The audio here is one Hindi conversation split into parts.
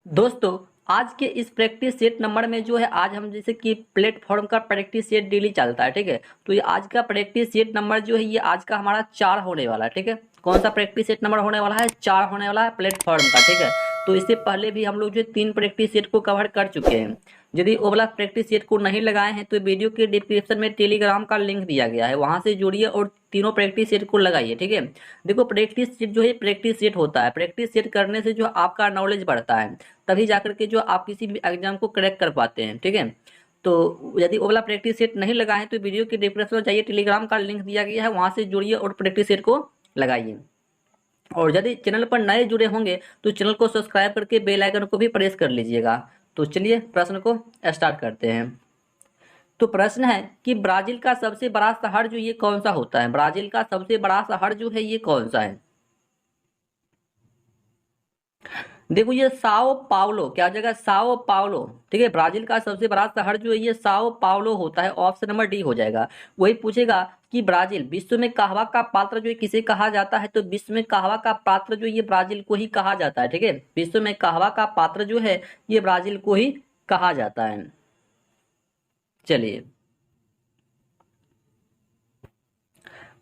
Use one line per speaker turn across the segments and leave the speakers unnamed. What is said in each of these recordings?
दोस्तों, आज के इस प्रैक्टिस सेट नंबर में जो है आज हम जैसे कि प्लेटफॉर्म का प्रैक्टिस सेट डेली चलता है, ठीक है। तो ये आज का प्रैक्टिस सेट नंबर जो है ये आज का हमारा 4 होने वाला है, ठीक है। कौन सा प्रैक्टिस सेट नंबर होने वाला है? 4 होने वाला है प्लेटफॉर्म का, ठीक है। तो इससे पहले भी हम लोग जो 3 प्रैक्टिस सेट को कवर कर चुके हैं। यदि वो वाला प्रैक्टिस सेट को नहीं लगाए हैं तो वीडियो के डिस्क्रिप्शन में टेलीग्राम का लिंक दिया गया है, वहां से जुड़िए और तीनों प्रैक्टिस सेट को लगाइए, ठीक है। देखो, प्रैक्टिस सेट जो है प्रैक्टिस सेट होता है। प्रैक्टिस सेट करने से जो आपका नॉलेज बढ़ता है, तभी जाकर के जो आप किसी भी एग्जाम को क्रैक कर पाते हैं, ठीक है। तो यदि वो वाला प्रैक्टिस सेट नहीं लगाए तो वीडियो के डिस्क्रिप्शन में जाइए, टेलीग्राम का लिंक दिया गया है, वहां से जुड़िए और प्रैक्टिस सेट को लगाइए। और यदि चैनल पर नए जुड़े होंगे तो चैनल को सब्सक्राइब करके बेल आइकन को भी प्रेस कर लीजिएगा। तो चलिए प्रश्न को स्टार्ट करते हैं। तो प्रश्न है कि ब्राजील का सबसे बड़ा शहर जो ये कौन सा होता है? ब्राजील का सबसे बड़ा शहर जो है ये कौन सा है? देखो, ये साओ पाउलो, क्या जगह? साओ पाउलो, ठीक है। ब्राजील का सबसे बड़ा शहर जो है ये साओ पाउलो होता है। ऑप्शन नंबर डी हो जाएगा। वही पूछेगा कि ब्राजील विश्व में कहवा का पात्र जो है किसे कहा जाता है? तो विश्व में कहवा का पात्र जो ये ब्राजील को ही कहा जाता है, ठीक है। विश्व में कहवा का पात्र जो है ये ब्राजील को ही कहा जाता है। चलिए,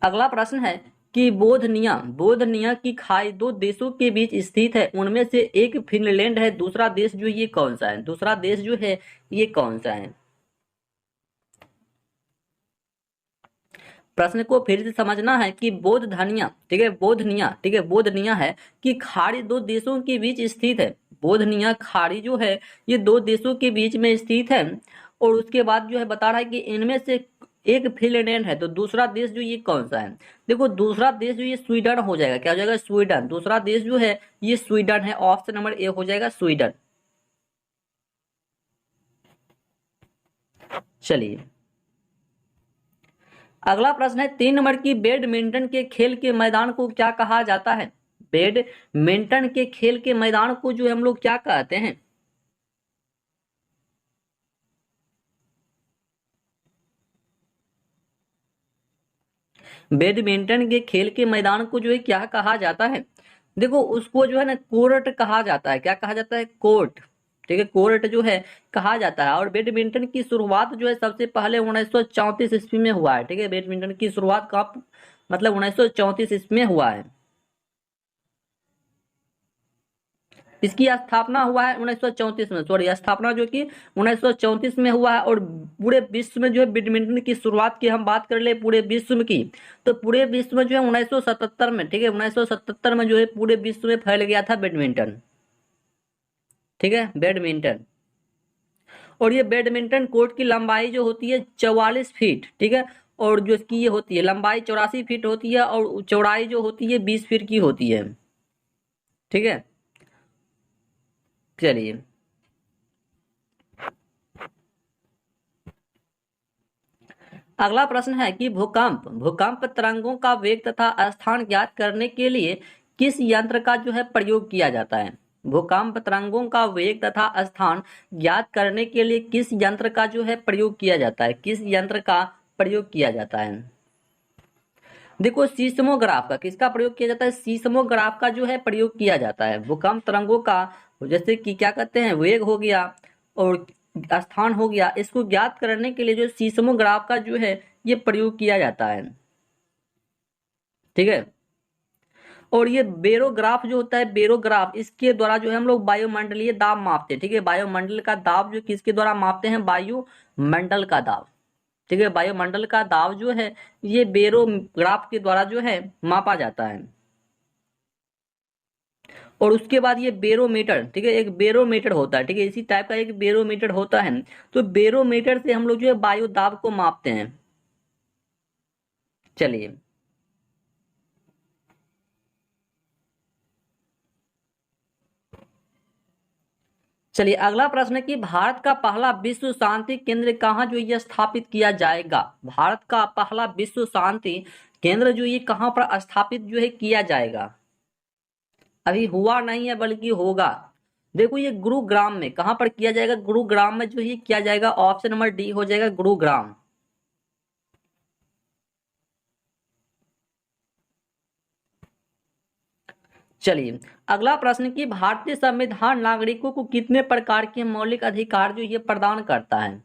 अगला प्रश्न है कि बोधनिया की खाई दो देशों के बीच स्थित है, उनमें से एक फिनलैंड है, दूसरा देश जो ये कौन सा है? दूसरा देश जो है ये कौन सा है? प्रश्न को फिर से समझना है कि बोधनिया, ठीक है, बोधनिया, ठीक है, बोधनिया है कि खाड़ी दो देशों के बीच स्थित है। बोधनिया खाड़ी जो है ये दो देशों के बीच में स्थित है। और उसके बाद जो है बता रहा है कि इनमें से एक फिनलैंड है, तो दूसरा देश जो ये कौन सा है? देखो, दूसरा देश जो ये स्वीडन हो जाएगा। क्या हो जाएगा? स्वीडन। दूसरा देश जो है ये स्वीडन है। ऑप्शन नंबर ए हो जाएगा स्वीडन। चलिए, अगला प्रश्न है 3 नंबर की बैडमिंटन के खेल के मैदान को क्या कहा जाता है? बैडमिंटन के खेल के मैदान को जो हम लोग क्या कहते हैं? बैडमिंटन के खेल के मैदान को जो है क्या कहा जाता है? देखो, उसको जो है ना कोर्ट कहा जाता है। क्या कहा जाता है? कोर्ट, ठीक है, कोर्ट जो है कहा जाता है। और बैडमिंटन की शुरुआत जो है सबसे पहले 1934 ईस्वी में हुआ है, ठीक है। बैडमिंटन की शुरुआत कब, मतलब 1934 ईस्वी में हुआ है। इसकी स्थापना हुआ है 1934 में, सॉरी, स्थापना जो कि 1934 में हुआ है। और पूरे विश्व में जो है बैडमिंटन की शुरुआत की हम बात कर ले पूरे विश्व में की, तो पूरे विश्व में जो है 1977 में, ठीक है, 1977 में जो है पूरे विश्व में फैल गया था बैडमिंटन, ठीक है, बैडमिंटन। और ये बैडमिंटन कोर्ट की लंबाई जो होती है 44 फीट, ठीक है। और जो इसकी ये होती है लंबाई 84 फीट होती है, और चौड़ाई जो होती है 20 फीट की होती है, ठीक है। चलिए, अगला प्रश्न है कि भूकंप तरंगों का वेग तथा स्थान ज्ञात करने के लिए किस यंत्र का जो है प्रयोग किया जाता है? भूकंप तरंगों का वेग तथा स्थान ज्ञात करने के लिए किस यंत्र का जो है प्रयोग किया जाता है? किस यंत्र का प्रयोग किया जाता है? देखो, सीस्मोग्राफ का किसका प्रयोग किया जाता है? सीस्मोग्राफ का जो है प्रयोग किया जाता है भूकंप तरंगों का। जैसे कि क्या कहते हैं, वेग हो गया और स्थान हो गया, इसको ज्ञात करने के लिए जो सीस्मोग्राफ का जो है ये प्रयोग किया जाता है, ठीक है। और ये बेरोग्राफ जो होता है, बेरोग्राफ, इसके द्वारा जो है हम लोग वायुमंडलीय दाब मापते हैं, ठीक है। वायुमंडल का दाब जो किसके द्वारा मापते हैं? वायुमंडल का दाब, ठीक है। वायुमंडल का दाब जो है ये बेरोग्राफ के द्वारा जो है मापा जाता है। और उसके बाद ये बेरोमीटर, ठीक है, एक बेरोमीटर होता है, ठीक है, इसी टाइप का एक बेरोमीटर होता है। तो बेरोमीटर से हम लोग जो है वायु दाब को मापते हैं। चलिए, अगला प्रश्न है कि भारत का पहला विश्व शांति केंद्र कहाँ जो ये स्थापित किया जाएगा? भारत का पहला विश्व शांति केंद्र जो ये कहाँ पर स्थापित जो है किया जाएगा? अभी हुआ नहीं है बल्कि होगा। देखो, ये गुरुग्राम में, कहां पर किया जाएगा? गुरुग्राम में जो ये किया जाएगा। ऑप्शन नंबर डी हो जाएगा गुरुग्राम। चलिए अगला प्रश्न कि भारतीय संविधान नागरिकों को कितने प्रकार के मौलिक अधिकार जो ये प्रदान करता है।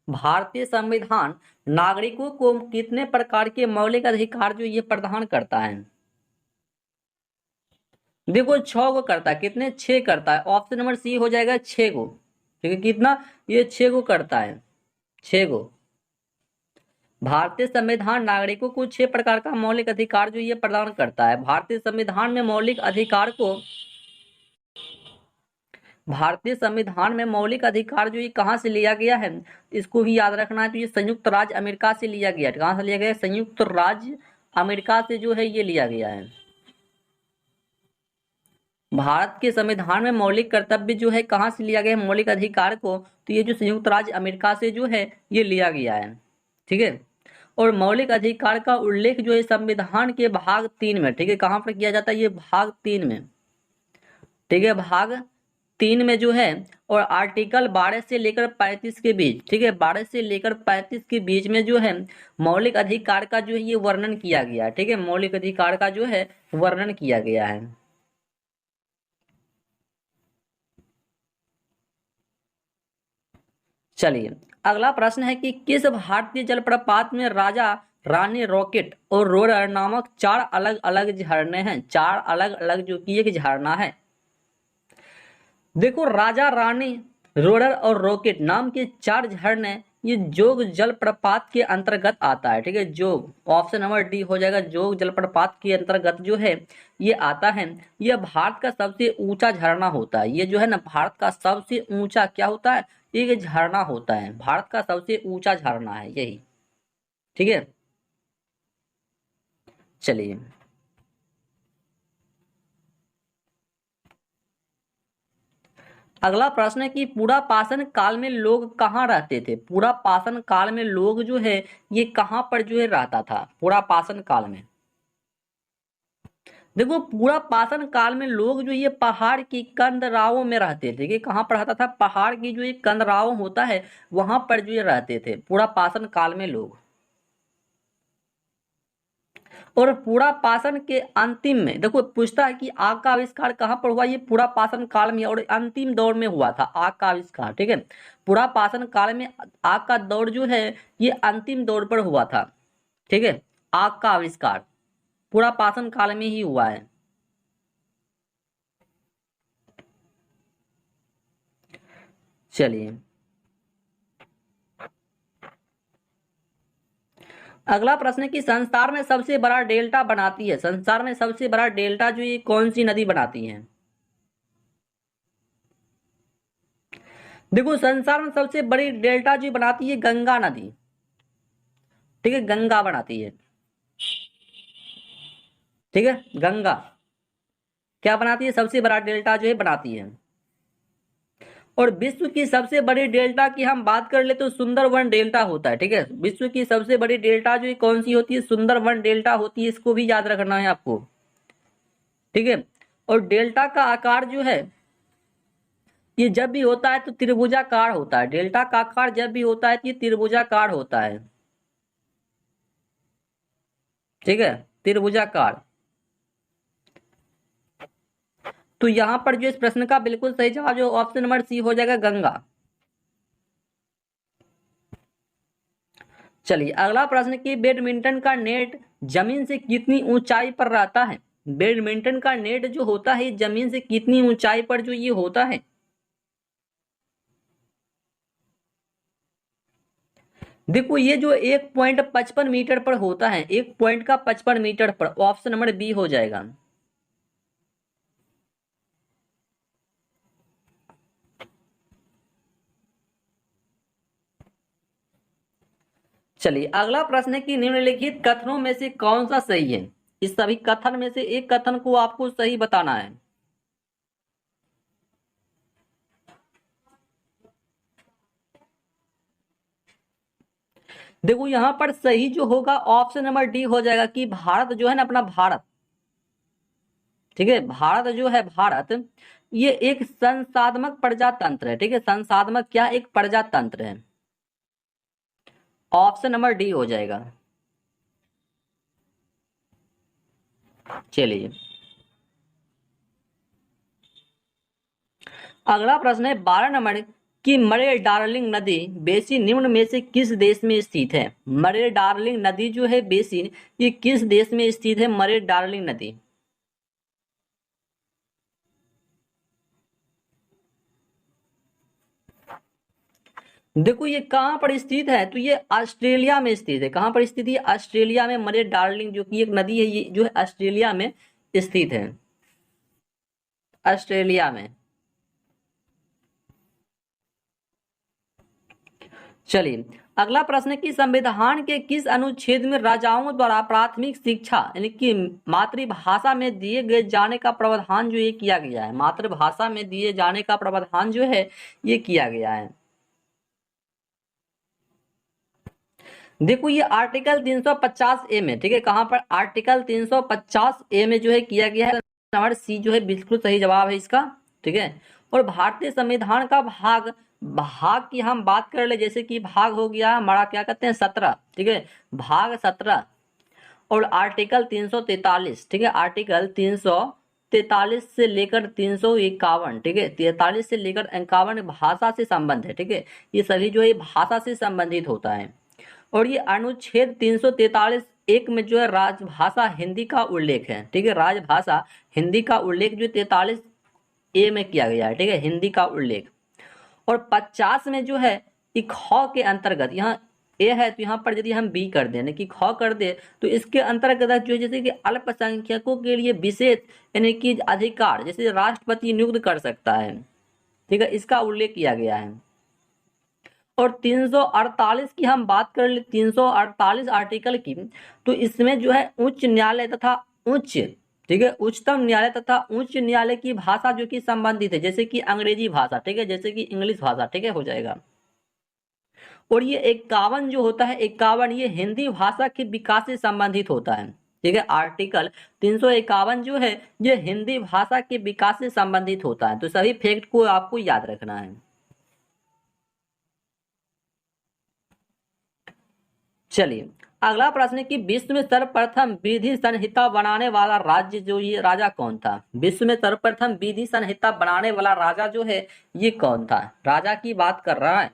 भारतीय संविधान नागरिकों को कितने प्रकार के मौलिक अधिकार जो ये प्रदान करता है। देखो 6 को करता है, कितने 6 करता है, ऑप्शन नंबर सी हो जाएगा 6 को। ठीक है, कितना, ये 6 को करता है, 6 को। भारतीय संविधान नागरिकों को 6 प्रकार का मौलिक अधिकार जो ये प्रदान करता है। भारतीय संविधान में मौलिक अधिकार को, भारतीय संविधान में मौलिक अधिकार जो ये कहाँ से लिया गया है, इसको भी याद रखना है। तो ये संयुक्त राज्य अमेरिका से लिया गया है। कहाँ से लिया गया है, संयुक्त राज्य अमेरिका से जो है ये लिया गया है। भारत के संविधान में मौलिक कर्तव्य जो है कहाँ से लिया गया है, मौलिक अधिकार को, तो ये जो संयुक्त राज्य अमेरिका से जो है ये लिया गया है। ठीक है, और मौलिक अधिकार का उल्लेख जो है संविधान के भाग 3 में, ठीक है, कहाँ पर किया जाता है, ये भाग 3 में। ठीक है, भाग 3 में जो है, और आर्टिकल 12 से लेकर 35 के बीच, ठीक है, 12 से लेकर 35 के बीच में जो है मौलिक अधिकार का जो है ये वर्णन किया गया है। ठीक है, मौलिक अधिकार का जो है वर्णन किया गया है। चलिए अगला प्रश्न है कि किस भारतीय जलप्रपात में राजा रानी रॉकेट और रोरर नामक 4 अलग अलग झरने हैं। 4 अलग अलग जो कि एक झरना है। देखो राजा रानी, रोरर और रॉकेट नाम के 4 झरने ये जोग जलप्रपात के अंतर्गत आता है। ठीक है, जोग, ऑप्शन नंबर डी हो जाएगा, जोग जलप्रपात के अंतर्गत जो है ये आता है। यह भारत का सबसे ऊंचा झरना होता है। ये जो है ना भारत का सबसे ऊंचा क्या होता है, एक झरना होता है। भारत का सबसे ऊंचा झरना है यही। ठीक है, चलिए अगला प्रश्न है कि पूरा पाषाण काल में लोग कहाँ रहते थे। पूरा पाषाण काल में लोग जो है ये कहाँ पर जो है रहता था, पूरा पाषाण काल में। देखो पूरा पाषाण काल में लोग जो ये पहाड़ की कंदराओं में रहते थे। कि कहाँ पर रहता था, पहाड़ की जो ये कंदराओं होता है वहां पर जो ये रहते थे पूरा पाषाण काल में लोग। और पूरा पाषाण के अंतिम में देखो पूछता है कि आग का आविष्कार कहाँ पर हुआ, ये पूरा पाषाण काल में और अंतिम दौर में हुआ था आग का आविष्कार। ठीक है, पूरा पाषाण काल में आग का दौर जो है ये अंतिम दौर पर हुआ था। ठीक है, आग का आविष्कार पूरा पाषाण काल में ही हुआ है। चलिए अगला प्रश्न है कि संसार में सबसे बड़ा डेल्टा बनाती है, संसार में सबसे बड़ा डेल्टा जो ये कौन सी नदी बनाती है। देखो संसार में सबसे बड़ी डेल्टा जो बनाती है गंगा नदी। ठीक है, गंगा बनाती है। ठीक है, गंगा क्या बनाती है, सबसे बड़ा डेल्टा जो है बनाती है। और विश्व की सबसे बड़ी डेल्टा की हम बात कर ले तो सुंदरवन डेल्टा होता है। ठीक है, विश्व की सबसे बड़ी डेल्टा जो है कौन सी होती है, सुंदरवन डेल्टा होती है। इसको भी याद रखना है आपको। ठीक है, और डेल्टा का आकार जो है ये जब भी होता है तो त्रिभुजाकार होता है। डेल्टा का आकार जब भी होता है तो ये त्रिभुजाकार होता है। ठीक है, त्रिभुजाकार। तो यहां पर जो इस प्रश्न का बिल्कुल सही जवाब जो ऑप्शन नंबर सी हो जाएगा, गंगा। चलिए अगला प्रश्न कि बैडमिंटन का नेट जमीन से कितनी ऊंचाई पर रहता है। बैडमिंटन का नेट जो होता है जमीन से कितनी ऊंचाई पर जो ये होता है। देखो ये जो 1.55 मीटर पर होता है, 1.55 मीटर पर, ऑप्शन नंबर बी हो जाएगा। चलिए अगला प्रश्न है कि निम्नलिखित कथनों में से कौन सा सही है। इस सभी कथन में से एक कथन को आपको सही बताना है। देखो यहां पर सही जो होगा ऑप्शन नंबर डी हो जाएगा कि भारत जो है ना अपना भारत, ठीक है, भारत जो है भारत ये एक संसाधमक प्रजातंत्र है। ठीक है, संसाधमक क्या, एक प्रजातंत्र है। ऑप्शन नंबर डी हो जाएगा। चलिए अगला प्रश्न है 12 नंबर कि मरे डार्लिंग नदी बेसिन निम्न में से किस देश में स्थित है। मरे डार्लिंग नदी जो है बेसिन, ये किस देश में स्थित है मरे डार्लिंग नदी। देखो ये कहाँ पर स्थित है, तो ये ऑस्ट्रेलिया में स्थित है। कहाँ पर स्थित है, ऑस्ट्रेलिया में मरे डार्लिंग जो कि एक नदी है, ये जो है ऑस्ट्रेलिया में स्थित है, ऑस्ट्रेलिया में। चलिए अगला प्रश्न है कि संविधान के किस अनुच्छेद में राजाओं द्वारा प्राथमिक शिक्षा यानी कि मातृभाषा में दिए गए जाने का प्रावधान जो ये किया गया है, मातृभाषा में दिए जाने का प्रावधान जो है ये किया गया है। देखो ये आर्टिकल 350 ए में, ठीक है, कहां पर आर्टिकल 350 ए में जो है किया गया है। नंबर सी जो है बिल्कुल सही जवाब है इसका, ठीक है। और भारतीय संविधान का भाग भाग की हम बात कर ले, जैसे कि भाग हो गया हमारा क्या कहते हैं 17, ठीक है, भाग 17। और आर्टिकल 343, ठीक है, आर्टिकल 343 से लेकर 351, ठीक है, 43 से लेकर 51 भाषा से संबंध है, ठीक है, ये सभी जो है भाषा से संबंधित होता है। और ये अनुच्छेद 343 एक में जो है राजभाषा हिंदी का उल्लेख है, ठीक है, राजभाषा हिंदी का उल्लेख जो 43 ए में किया गया है, ठीक है, हिंदी का उल्लेख। और 50 में जो है कि ख के अंतर्गत, यहाँ ए है तो यहाँ पर यदि हम बी कर दें यानी कि ख कर दे, तो इसके अंतर्गत जो है जैसे कि अल्पसंख्यकों के लिए विशेष यानी कि अधिकार जैसे राष्ट्रपति नियुक्त कर सकता है, ठीक है, इसका उल्लेख किया गया है। और 348 की हम बात कर ले, 348 आर्टिकल की, तो इसमें जो है उच्च न्यायालय तथा उच्च, ठीक है, उच्चतम न्यायालय तथा उच्च न्यायालय की भाषा जो कि संबंधित है, जैसे कि अंग्रेजी भाषा, ठीक है, जैसे कि इंग्लिश भाषा, ठीक है, हो जाएगा। और ये 51 जो होता है 51, ये हिंदी भाषा के विकास से संबंधित होता है, ठीक है, आर्टिकल 351 जो है ये हिंदी भाषा के विकास से संबंधित होता है। तो सभी फैक्ट को आपको याद रखना है। चलिए अगला प्रश्न है कि विश्व में सर्वप्रथम विधि संहिता बनाने वाला राज्य जो ये राजा कौन था। विश्व में सर्वप्रथम विधि संहिता बनाने वाला राजा जो है ये कौन था, राजा की बात कर रहा है।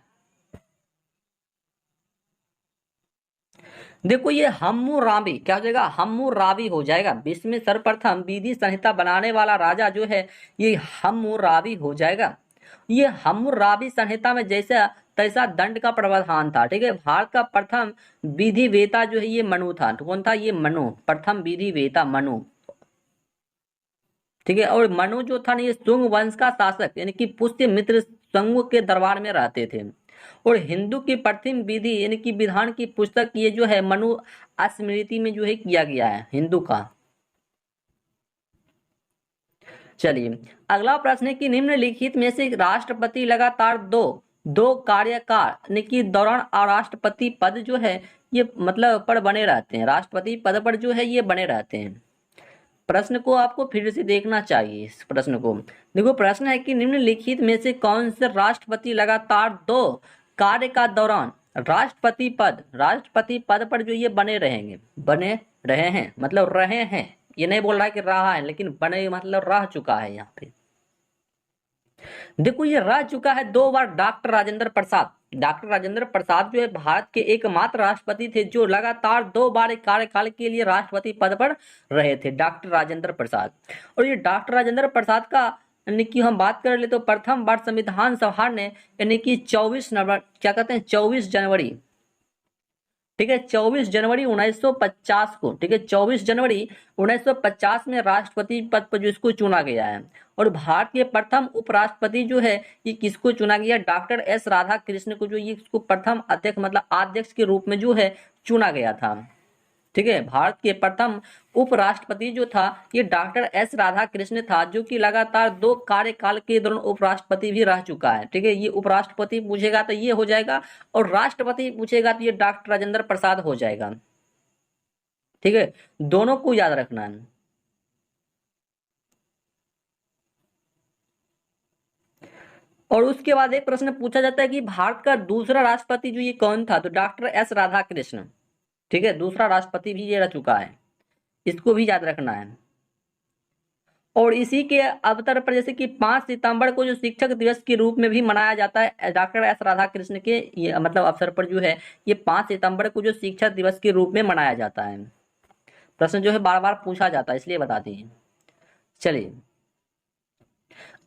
देखो ये हम्मुराबी क्या हो जाएगा, हम्मुराबी हो जाएगा। विश्व में सर्वप्रथम विधि संहिता बनाने वाला राजा जो है ये हम्मुराबी हो जाएगा। ये हम्मुराबी संहिता में जैसा तैसा दंड का प्रावधान था, ठीक है। भारत का प्रथम विधि वेता जो है ये मनु था। तो कौन था, ये मनु, प्रथम विधि वेता मनु, ठीक है। और मनु जो था ना ये सुंग वंश का शासक यानी कि पुष्यमित्र संग के दरबार में रहते थे। और हिंदू की प्रथम विधि यानी कि विधान की पुस्तक ये जो है मनु स्मृति में जो है किया गया है हिंदू का। चलिए अगला प्रश्न है कि निम्नलिखित में से राष्ट्रपति लगातार दो दो कार्यकाल यानी कि दौरान राष्ट्रपति पद जो है ये मतलब पर बने रहते हैं, राष्ट्रपति पद पर जो है ये बने रहते हैं। प्रश्न को आपको फिर से देखना चाहिए। इस प्रश्न को देखो, प्रश्न है कि निम्नलिखित में से कौन से राष्ट्रपति लगातार दो कार्य का दौरान राष्ट्रपति पद पर जो ये बने रहेंगे, बने रहे हैं मतलब रहे हैं, ये नहीं बोल रहा है कि रहा है, लेकिन बने मतलब रह चुका है। यहाँ पे देखो ये रह चुका है 2 बार डॉक्टर राजेंद्र प्रसाद। डॉक्टर राजेंद्र प्रसाद जो है भारत के एकमात्र राष्ट्रपति थे जो लगातार 2 बार एक कार्यकाल के लिए राष्ट्रपति पद पर रहे थे, डॉक्टर राजेंद्र प्रसाद। और ये डॉक्टर राजेंद्र प्रसाद का यानी कि हम बात कर ले तो प्रथम बार संविधान सभा ने यानी कि 24 नवंबर क्या कहते हैं 24 जनवरी, ठीक है, 24 जनवरी 1950 को, ठीक है, 24 जनवरी 1950 में राष्ट्रपति पद पर जो इसको चुना गया है। और भारत के प्रथम उपराष्ट्रपति जो है ये किसको चुना गया, डॉक्टर एस राधा कृष्ण को जो ये इसको प्रथम अध्यक्ष मतलब अध्यक्ष के रूप में जो है चुना गया था, ठीक है। भारत के प्रथम उपराष्ट्रपति जो था ये डॉक्टर एस राधा कृष्ण था, जो कि लगातार 2 कार्यकाल के दौरान उपराष्ट्रपति भी रह चुका है, ठीक है। ये उपराष्ट्रपति पूछेगा तो ये हो जाएगा, और राष्ट्रपति पूछेगा तो ये डॉक्टर राजेंद्र प्रसाद हो जाएगा, ठीक है। दोनों को याद रखना है। और उसके बाद एक प्रश्न पूछा जाता है कि भारत का दूसरा राष्ट्रपति जो ये कौन था, तो डॉक्टर एस राधा कृष्ण, ठीक है, दूसरा राष्ट्रपति भी ये रह चुका है, इसको भी याद रखना है। और इसी के अवसर पर जैसे कि 5 सितंबर को जो शिक्षक दिवस के रूप में भी मनाया जाता है डॉक्टर एस राधाकृष्ण के ये मतलब अवसर पर जो है ये 5 सितंबर को जो शिक्षक दिवस के रूप में मनाया जाता है। प्रश्न जो है बार बार पूछा जाता है इसलिए बता दीजिए। चलिए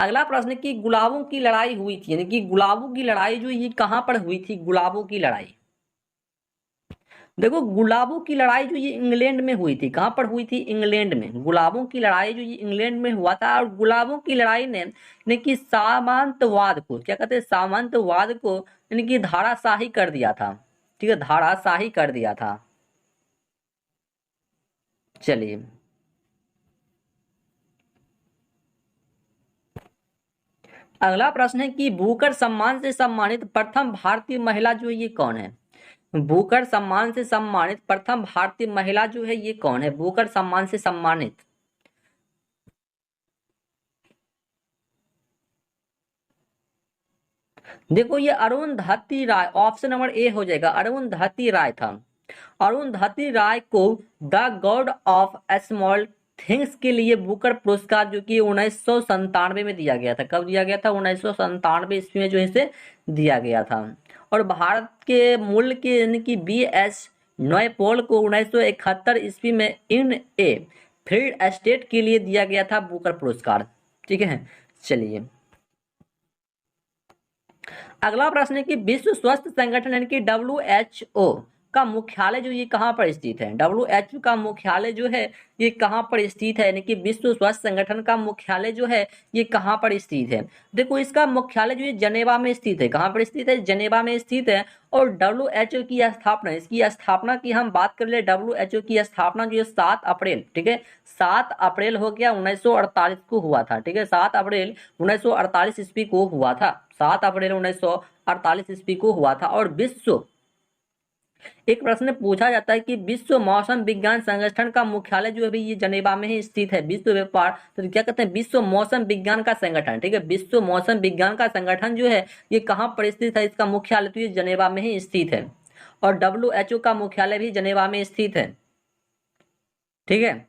अगला प्रश्न कि गुलाबों की लड़ाई हुई थी, यानी कि गुलाबों की लड़ाई जो ये कहाँ पर हुई थी, गुलाबों की लड़ाई। देखो गुलाबों की लड़ाई जो ये इंग्लैंड में हुई थी, कहाँ पर हुई थी, इंग्लैंड में। गुलाबों की लड़ाई जो ये इंग्लैंड में हुआ था, और गुलाबों की लड़ाई ने यानी कि सामंतवाद को क्या कहते हैं, सामंतवाद को यानी कि धाराशाही कर दिया था। ठीक है, धाराशाही कर दिया था। चलिए अगला प्रश्न है कि बुकर सम्मान से सम्मानित प्रथम भारतीय महिला जो ये कौन है। बुकर सम्मान से सम्मानित प्रथम भारतीय महिला जो है ये कौन है, बुकर सम्मान से सम्मानित। देखो ये अरुंधति राय, ऑप्शन नंबर ए हो जाएगा, अरुंधति राय था। अरुंधति राय को the God of small things के लिए बुकर पुरस्कार जो कि 1997 में दिया गया था। कब दिया गया था, 1997 ईस्वी में जो इसे दिया गया था। और भारत के मूल के यानी कि B.S. नॉयपॉल को 1971 ईस्वी में इन ए फील्ड एस्टेट के लिए दिया गया था बुकर पुरस्कार। ठीक है, चलिए अगला प्रश्न है कि विश्व स्वास्थ्य संगठन यानी कि WHO का मुख्यालय जो ये कहाँ पर स्थित है। WHO का मुख्यालय जो है ये कहाँ पर स्थित है, यानी कि विश्व स्वास्थ्य संगठन का मुख्यालय जो है ये कहाँ पर स्थित है। देखो इसका मुख्यालय जो है जनेवा में स्थित है। कहाँ पर स्थित है, जनेवा में स्थित है। और WHO की स्थापना, इसकी स्थापना की हम बात कर ले, WHO की स्थापना जो है 7 अप्रैल, ठीक है 7 अप्रैल हो गया 1948 को हुआ था। ठीक है, 7 अप्रैल 1948 ईस्वी को हुआ था। 7 अप्रैल 1948 ईस्वी को हुआ था। और विश्व, एक प्रश्न पूछा जाता है कि विश्व मौसम विज्ञान संगठन का मुख्यालय जो है ये जनेवा में ही स्थित है। विश्व व्यापार तो क्या कहते हैं, विश्व मौसम विज्ञान का संगठन। ठीक है, विश्व मौसम विज्ञान का संगठन जो है ये कहाँ पर स्थित है, इसका मुख्यालय तो ये जनेवा में ही स्थित है। और WHO का मुख्यालय भी जनेवा में स्थित है। ठीक है,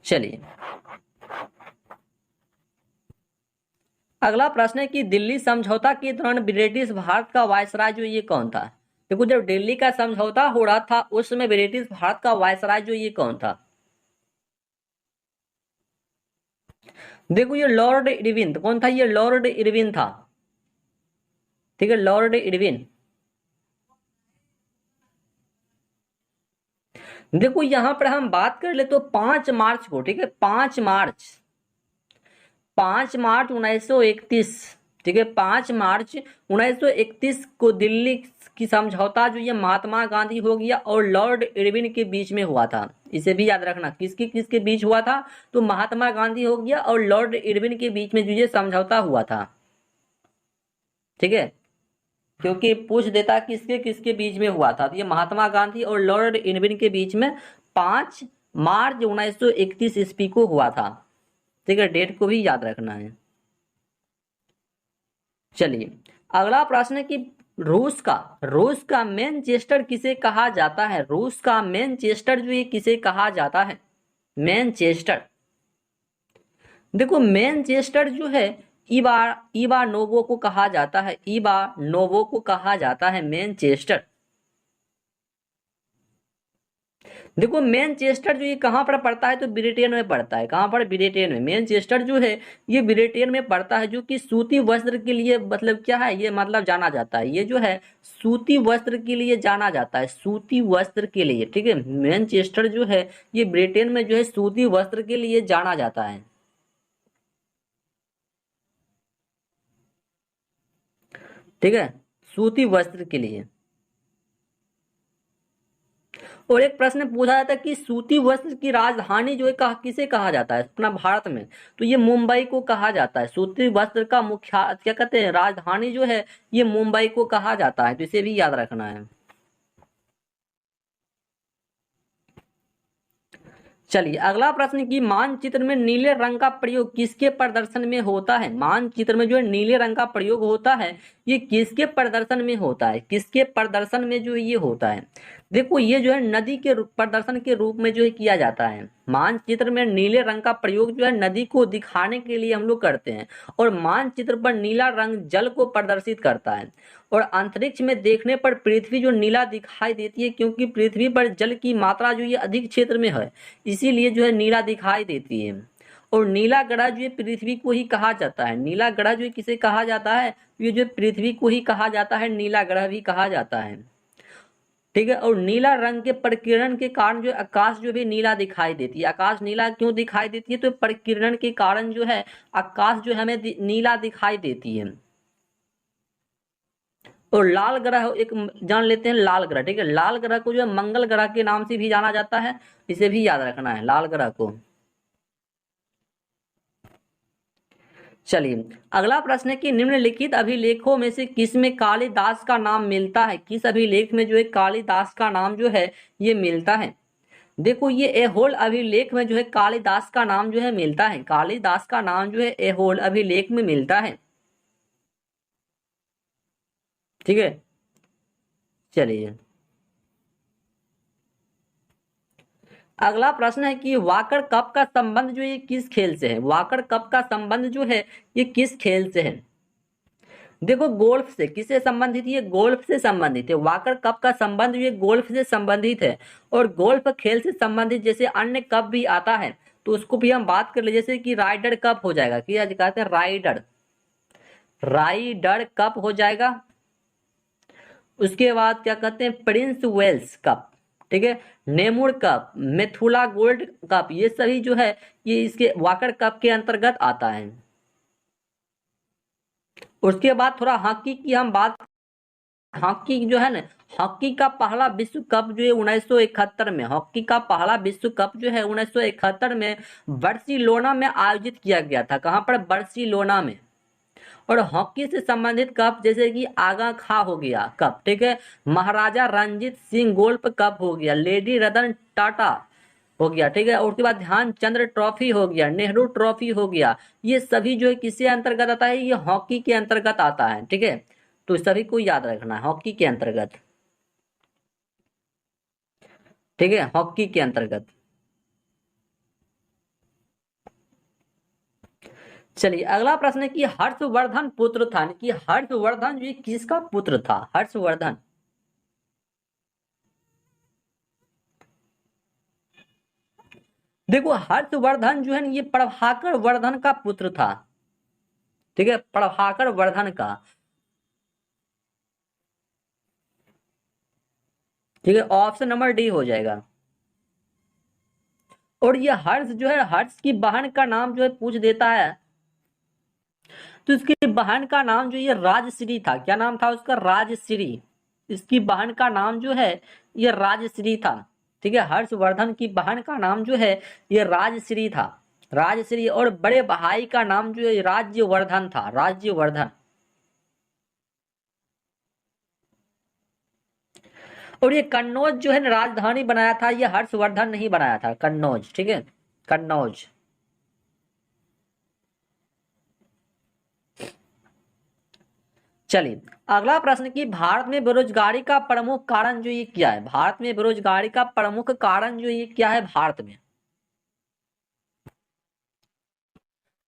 चलिए अगला प्रश्न है कि दिल्ली समझौता के दौरान ब्रिटिश भारत का वायसराय जो ये कौन था। देखो जब दिल्ली का समझौता हो रहा था उस समय ब्रिटिश भारत का वायसराय जो ये कौन था। देखो ये लॉर्ड इरविन, कौन था ये, लॉर्ड इरविन था। ठीक है, लॉर्ड इरविन। देखो यहां पर हम बात कर ले तो 5 मार्च को, ठीक है 5 मार्च 1931, ठीक है 5 मार्च 1931 को दिल्ली की समझौता जो ये महात्मा गांधी हो गया और लॉर्ड इरविन के बीच में हुआ था। इसे भी याद रखना, किसके किसके बीच हुआ था, तो महात्मा गांधी हो गया और लॉर्ड इरविन के बीच में जो ये समझौता हुआ था। ठीक है, क्योंकि पूछ देता किसके किसके बीच में हुआ था, तो ये महात्मा गांधी और लॉर्ड इरविन के बीच में 5 मार्च 1931 ईस्वी को हुआ था। ठीक है, डेट को भी याद रखना है। चलिए अगला प्रश्न है कि रूस का मैनचेस्टर किसे कहा जाता है। रूस का मैनचेस्टर जो ये किसे कहा जाता है, मैनचेस्टर। देखो मैनचेस्टर जो है ईवा ईवा नोवो को कहा जाता है, ईवा नोवो को कहा जाता है मैनचेस्टर। देखो मैनचेस्टर जो ये कहाँ पर पड़ता है, तो ब्रिटेन में पड़ता है। कहाँ पर, ब्रिटेन में। मैनचेस्टर जो है ये ब्रिटेन में पड़ता है, जो कि सूती वस्त्र के लिए मतलब क्या है, ये मतलब जाना जाता है। ये जो है सूती वस्त्र के लिए जाना जाता है, सूती वस्त्र के लिए। ठीक है, मैनचेस्टर जो है ये ब्रिटेन में जो है सूती वस्त्र के लिए जाना जाता है। ठीक है, सूती वस्त्र के लिए। और एक प्रश्न पूछा जाता है कि सूती वस्त्र की राजधानी जो है किसे कहा जाता है अपना भारत में, तो ये मुंबई को कहा जाता है। सूती वस्त्र का मुख्य क्या कहते हैं, राजधानी जो है ये मुंबई को कहा जाता है, तो इसे भी याद रखना है। चलिए अगला प्रश्न कि मानचित्र में नीले रंग का प्रयोग किसके प्रदर्शन में होता है। मानचित्र में जो है नीले रंग का प्रयोग होता है, ये किसके प्रदर्शन में होता है, किसके प्रदर्शन में जो ये होता है। देखो ये जो है नदी के प्रदर्शन के रूप में जो है किया जाता है। मानचित्र में नीले रंग का प्रयोग जो है नदी को दिखाने के लिए हम लोग करते हैं, और मानचित्र पर नीला रंग जल को प्रदर्शित करता है। और अंतरिक्ष में देखने पर पृथ्वी जो नीला दिखाई देती है, क्योंकि पृथ्वी पर जल की मात्रा जो ये अधिक क्षेत्र में है, इसीलिए जो है नीला दिखाई देती है। और नीला ग्रह जो है पृथ्वी को ही कहा जाता है। नीला ग्रह जो है किसे कहा जाता है? ये जो पृथ्वी को ही कहा जाता है, नीला ग्रह भी कहा जाता है। ठीक है। और नीला रंग के प्रकीर्णन के कारण जो आकाश जो भी नीला दिखाई देती है। आकाश नीला क्यों दिखाई देती है? तो प्रकीर्णन के कारण जो है आकाश जो है हमें नीला दिखाई देती है। और लाल ग्रह एक जान लेते हैं, लाल ग्रह। ठीक है, लाल ग्रह को जो है मंगल ग्रह के नाम से भी जाना जाता है, इसे भी याद रखना है लाल ग्रह को। चलिए अगला प्रश्न है कि निम्नलिखित अभिलेखों में से किसमें कालिदास का नाम मिलता है? किस अभिलेख में जो है कालिदास का नाम जो है ये मिलता है? देखो ये एहोल अभिलेख में जो है कालिदास का नाम जो है मिलता है। कालिदास का नाम जो है एहोल अभिलेख में मिलता है। ठीक है, चलिए अगला प्रश्न है कि वाकर कप का संबंध जो ये किस खेल से है? वाकर कप का संबंध जो है ये किस खेल से है? देखो गोल्फ से। किससे संबंधित? ये गोल्फ से संबंधित है। वाकर कप का संबंध ये गोल्फ से संबंधित है। और गोल्फ खेल से संबंधित जैसे अन्य कप भी आता है, तो उसको भी हम बात कर ले, जैसे कि राइडर कप हो जाएगा। क्या कहते हैं? राइडर, राइडर कप हो जाएगा। उसके बाद क्या कहते हैं? Prince Wales cup. ठीक है, नेमुर कप, मेथुला गोल्ड कप, ये सभी जो है ये इसके वाकर कप के अंतर्गत आता है। उसके बाद थोड़ा हॉकी की हम बात। हॉकी जो है ना, हॉकी का पहला विश्व कप जो है 1971 में, हॉकी का पहला विश्व कप जो है 1971 में बार्सिलोना में आयोजित किया गया था। कहाँ पर? बार्सिलोना में। और हॉकी से संबंधित कप जैसे कि आगा खां हो गया कप। ठीक है, महाराजा रंजीत सिंह गोल्फ कप हो गया, लेडी रतन टाटा हो गया। ठीक है, और उसके बाद ध्यानचंद्र ट्रॉफी हो गया, नेहरू ट्रॉफी हो गया। ये सभी जो है किसके अंतर्गत आता है? ये हॉकी के अंतर्गत आता है। ठीक है, तो सभी को याद रखना है हॉकी के अंतर्गत। ठीक है, हॉकी के अंतर्गत। चलिए अगला प्रश्न है कि हर्षवर्धन पुत्र था, कि हर्षवर्धन जो किसका पुत्र था? हर्षवर्धन। देखो हर्षवर्धन जो है ये प्रभाकर वर्धन का पुत्र था। ठीक है, प्रभाकर वर्धन का। ठीक है, ऑप्शन नंबर डी हो जाएगा। और ये हर्ष जो है, हर्ष की बहन का नाम जो है पूछ देता है, तो इसकी बहन का नाम जो ये राजश्री था। क्या नाम था उसका? राजश्री। इसकी बहन का नाम जो है ये राजश्री था। ठीक है, हर्षवर्धन की बहन का नाम जो है ये राजश्री था, राजश्री। और बड़े भाई का नाम जो है राज्यवर्धन था, राज्यवर्धन। और ये कन्नौज जो है ना राजधानी बनाया था, ये हर्षवर्धन नहीं बनाया था, कन्नौज। ठीक है, कन्नौज। चलिए अगला प्रश्न कि भारत में बेरोजगारी का प्रमुख कारण जो ये क्या है? भारत में बेरोजगारी का प्रमुख कारण जो ये क्या है भारत में?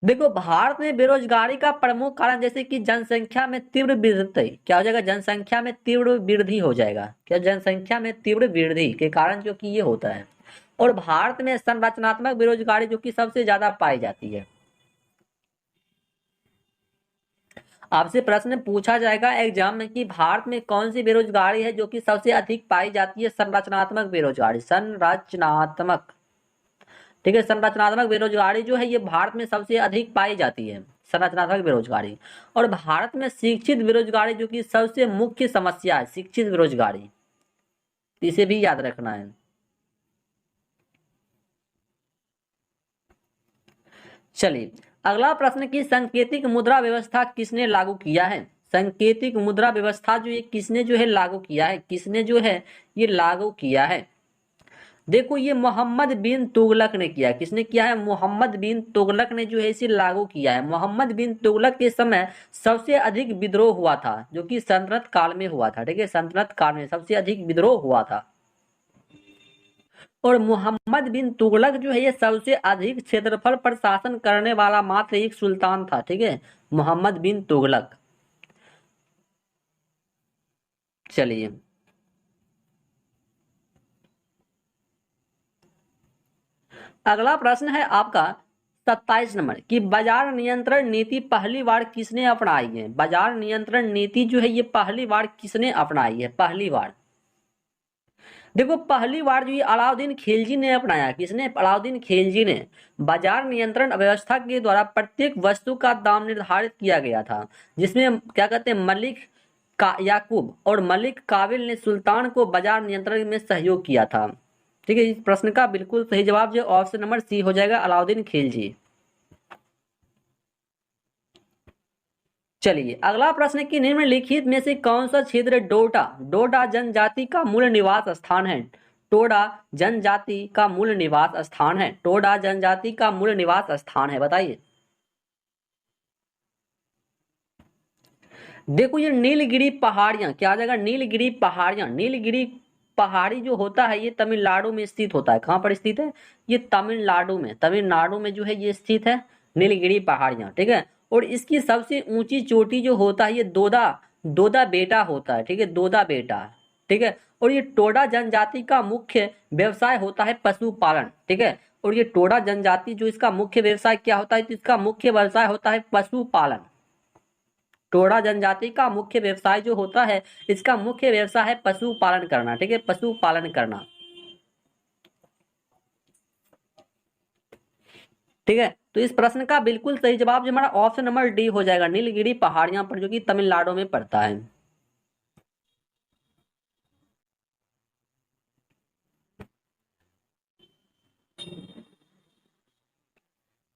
देखो भारत में बेरोजगारी का प्रमुख कारण जैसे कि जनसंख्या में तीव्र वृद्धि। क्या हो जाएगा? जनसंख्या में तीव्र वृद्धि हो जाएगा। क्या? जनसंख्या में तीव्र वृद्धि के कारण जो कि ये होता है। और भारत में संरचनात्मक बेरोजगारी जो कि सबसे ज्यादा पाई जाती है। आपसे प्रश्न पूछा जाएगा एग्जाम में कि भारत में कौन सी बेरोजगारी है जो कि सबसे अधिक पाई जाती है? संरचनात्मक बेरोजगारी, संरचनात्मक। ठीक है, संरचनात्मक बेरोजगारी जो है ये भारत में सबसे अधिक पाई जाती है, संरचनात्मक बेरोजगारी। और भारत में शिक्षित बेरोजगारी जो कि सबसे मुख्य समस्या है, शिक्षित बेरोजगारी, इसे भी याद रखना है। चलिए अगला प्रश्न की सांकेतिक मुद्रा व्यवस्था किसने लागू किया है? सांकेतिक मुद्रा व्यवस्था जो ये किसने जो है लागू किया है? किसने जो है ये लागू किया है? देखो ये मोहम्मद बिन तुगलक ने किया। किसने किया है? मोहम्मद बिन तुगलक ने जो है इसे लागू किया है। मोहम्मद बिन तुगलक के समय सबसे अधिक विद्रोह हुआ था, जो कि सल्तनत काल में हुआ था। ठीक है, सल्तनत काल में सबसे अधिक विद्रोह हुआ था। और मोहम्मद बिन तुगलक जो है ये सबसे अधिक क्षेत्रफल पर शासन करने वाला मात्र एक सुल्तान था, ठीक है, मोहम्मद बिन तुगलक। चलिए अगला प्रश्न है आपका 27 नंबर कि बाजार नियंत्रण नीति पहली बार किसने अपनाई है? बाजार नियंत्रण नीति जो है ये पहली बार किसने अपनाई है? पहली बार देखो, पहली बार जो ये अलाउद्दीन खिलजी ने अपनाया। किसने? अलाउद्दीन खिलजी ने। बाजार नियंत्रण व्यवस्था के द्वारा प्रत्येक वस्तु का दाम निर्धारित किया गया था, जिसमें क्या कहते हैं मलिक का याकूब और मलिक काबिल ने सुल्तान को बाजार नियंत्रण में सहयोग किया था। ठीक है, इस प्रश्न का बिल्कुल सही जवाब जो ऑप्शन नंबर सी हो जाएगा, अलाउद्दीन खिलजी। चलिए अगला प्रश्न कि निम्नलिखित में से कौन सा क्षेत्र डोडा डोडा जनजाति का मूल निवास स्थान है? टोडा जनजाति का मूल निवास स्थान है। टोडा जनजाति का मूल निवास स्थान है, बताइए। देखो ये नीलगिरी पहाड़ियां, क्या आ जाएगा? नीलगिरी पहाड़ियां। नीलगिरी पहाड़ी जो होता है ये तमिलनाडु में स्थित होता है। कहाँ पर स्थित है? ये तमिलनाडु में, तमिलनाडु में जो है ये स्थित है नीलगिरी पहाड़ियां, ठीक है। और इसकी सबसे ऊंची चोटी जो होता है ये दोदा दोदा बेटा होता है, ठीक है, दोदा बेटा, ठीक है। और ये टोडा जनजाति का मुख्य व्यवसाय होता है पशुपालन, ठीक है। और ये टोडा जनजाति जो इसका मुख्य व्यवसाय क्या होता है? तो इसका मुख्य व्यवसाय होता है पशुपालन। टोडा जनजाति का मुख्य व्यवसाय जो होता है, इसका मुख्य व्यवसाय है पशुपालन करना, ठीक है, पशुपालन करना, ठीक है। तो इस प्रश्न का बिल्कुल सही जवाब जो हमारा ऑप्शन नंबर डी हो जाएगा, नीलगिरी पहाड़ियां पर, जो कि तमिलनाडु में पड़ता है।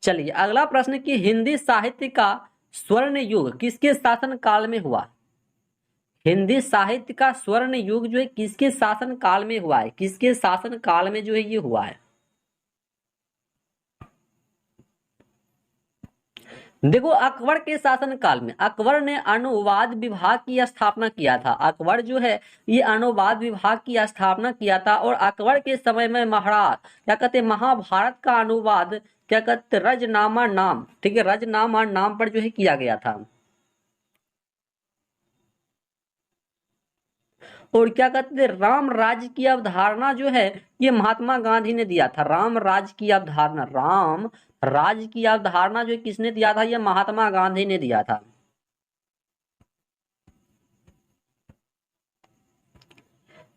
चलिए अगला प्रश्न कि हिंदी साहित्य का स्वर्ण युग किसके शासन काल में हुआ? हिंदी साहित्य का स्वर्ण युग जो है किसके शासन काल में हुआ है? किसके शासन काल में जो है ये हुआ है? देखो अकबर के शासन काल में अकबर ने अनुवाद विभाग की स्थापना किया था। अकबर जो है ये अनुवाद विभाग की स्थापना किया था। और अकबर के समय में महाराज क्या कहते हैं महाभारत का अनुवाद क्या कहते रजनामा नाम, ठीक है, रजनामा नाम पर जो है किया गया था। और क्या कहते हैं राम राज्य की अवधारणा जो है ये महात्मा गांधी ने दिया था। राम राज्य की अवधारणा, राम राज्य की अवधारणा जो किसने दिया था? ये महात्मा गांधी ने दिया था।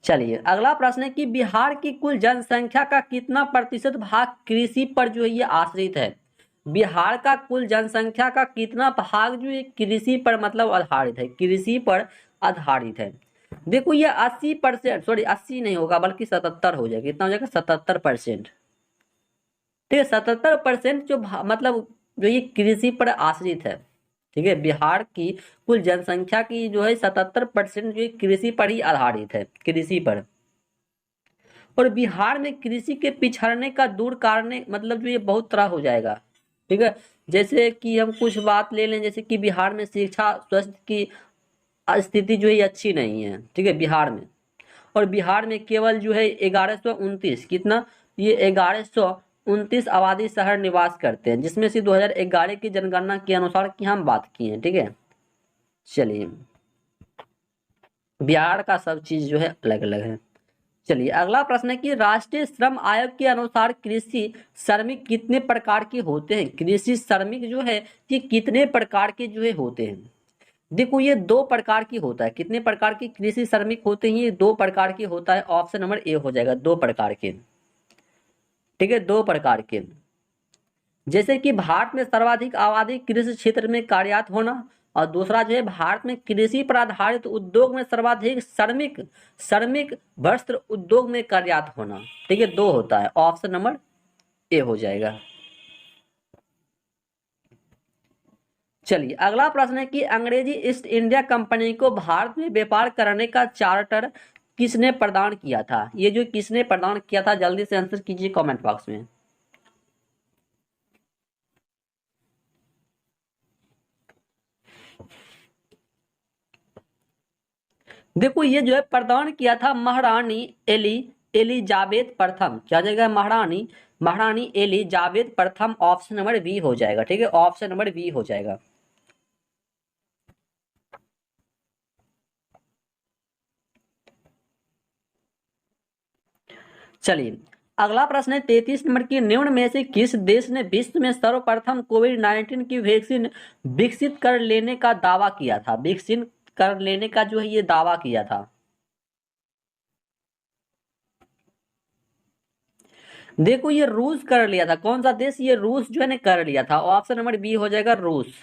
चलिए अगला प्रश्न है कि बिहार की कुल जनसंख्या का कितना प्रतिशत भाग कृषि पर जो है ये आश्रित है? बिहार का कुल जनसंख्या का कितना भाग जो है कृषि पर मतलब आधारित है? कृषि पर आधारित है। देखो ये 80%, सॉरी 80 नहीं होगा बल्कि 77 हो जाएगा। कितना हो जाएगा? 77%, ठीक है। 77% जो मतलब जो ये कृषि पर आश्रित है, ठीक है। बिहार की कुल जनसंख्या की जो है 77% जो है कृषि पर ही आधारित है, कृषि पर। और बिहार में कृषि के पिछड़ने का दूर कारण मतलब जो ये बहुत तरह हो जाएगा, ठीक है। जैसे कि हम कुछ बात ले लें, जैसे कि बिहार में शिक्षा स्वास्थ्य की स्थिति जो है ये अच्छी नहीं है, ठीक है, बिहार में। और बिहार में केवल जो है 1129, कितना? ये 1129 आबादी शहर निवास करते हैं, जिसमें से 2011 की जनगणना के अनुसार की हम बात की है, ठीक है। चलिए बिहार का सब चीज जो है अलग अलग है। चलिए अगला प्रश्न है कि राष्ट्रीय श्रम आयोग के अनुसार कृषि श्रमिक कितने प्रकार के होते हैं? कृषि श्रमिक जो है ये कितने प्रकार के जो है होते हैं? देखो ये 2 प्रकार की होता है। कितने प्रकार की कृषि श्रमिक होते हैं? ये 2 प्रकार की होता है। ऑप्शन नंबर ए हो जाएगा, 2 प्रकार के, ठीक है, 2 प्रकार के। जैसे कि भारत में सर्वाधिक आबादी कृषि क्षेत्र में कार्यरत होना, और दूसरा जो है भारत में कृषि पर आधारित उद्योग में सर्वाधिक श्रमिक श्रमिक वस्त्र उद्योग में कार्यरत होना, ठीक है, 2 होता है। ऑप्शन नंबर ए हो जाएगा। चलिए अगला प्रश्न है कि अंग्रेजी ईस्ट इंडिया कंपनी को भारत में व्यापार करने का चार्टर किसने प्रदान किया था? ये जो किसने प्रदान किया था, जल्दी से आंसर कीजिए कमेंट बॉक्स में। देखो ये जो है प्रदान किया था महारानी एलिजाबेथ प्रथम, क्या हो जाएगा महारानी, महारानी एलिजाबेथ प्रथम, ऑप्शन नंबर बी हो जाएगा। ठीक है, ऑप्शन नंबर बी हो जाएगा। चलिए अगला प्रश्न है 33 नंबर की, निम्न में से किस देश ने विश्व में सर्वप्रथम कोविड-19 की वैक्सीन विकसित कर लेने का दावा किया था, विकसित कर लेने का जो है ये दावा किया था। देखो ये रूस कर लिया था, कौन सा देश, ये रूस जो है ने कर लिया था, ऑप्शन नंबर बी हो जाएगा रूस।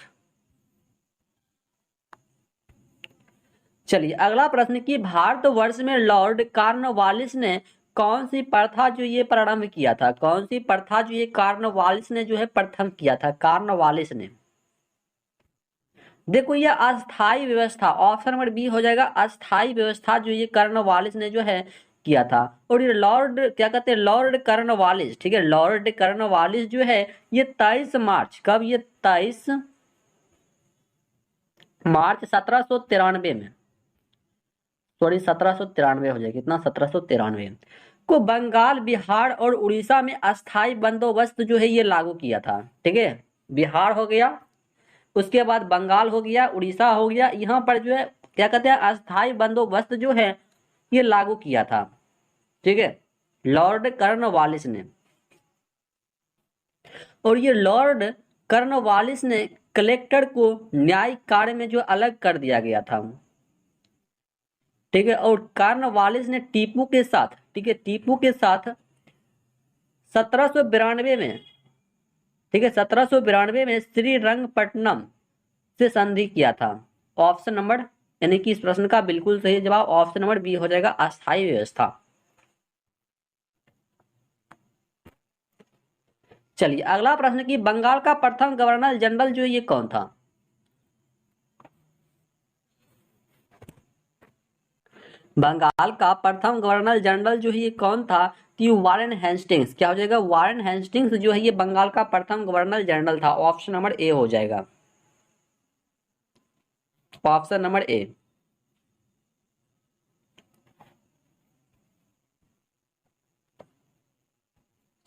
चलिए अगला प्रश्न कि भारतवर्ष में लॉर्ड कॉर्नवालिस ने कौन सी प्रथा जो ये प्रारंभ किया था, कौन सी प्रथा जो ये कॉर्नवालिस ने जो है प्रथम किया था, कॉर्नवालिस ने। देखो ये अस्थाई व्यवस्था, ऑप्शन नंबर बी हो जाएगा, अस्थाई व्यवस्था जो ये कॉर्नवालिस ने जो है किया था। और ये लॉर्ड क्या कहते हैं, लॉर्ड कॉर्नवालिस, ठीक है, लॉर्ड कॉर्नवालिस जो है ये 23 मार्च, कब, ये 23 मार्च 1793 में, सॉरी 1793 हो जाएगी, कितना, 1793 को बंगाल, बिहार और उड़ीसा में अस्थाई बंदोबस्त जो है ये लागू किया था। ठीक है, बिहार हो गया, उसके बाद बंगाल हो गया, उड़ीसा हो गया, यहाँ पर जो है क्या कहते हैं अस्थाई बंदोबस्त जो है ये लागू किया था। ठीक है, लॉर्ड कॉर्नवालिस ने। और ये लॉर्ड कॉर्नवालिस ने कलेक्टर को न्यायिक कार्य में जो अलग कर दिया गया था। ठीक है, और कॉर्नवालिस ने टीपू के साथ, ठीक है, टीपू के साथ 1792 में, ठीक है, 1792 में श्रीरंगपट्टनम से संधि किया था। ऑप्शन नंबर, यानी कि इस प्रश्न का बिल्कुल सही जवाब ऑप्शन नंबर बी हो जाएगा, अस्थायी व्यवस्था। चलिए अगला प्रश्न कि बंगाल का प्रथम गवर्नर जनरल जो ये कौन था। बंगाल का प्रथम गवर्नर जनरल जो है ये कौन था, तो ये वारेन हेस्टिंग्स, क्या हो जाएगा, वारेन हेस्टिंग्स जो है ये बंगाल का प्रथम गवर्नर जनरल था। ऑप्शन नंबर ए हो जाएगा, ऑप्शन नंबर ए।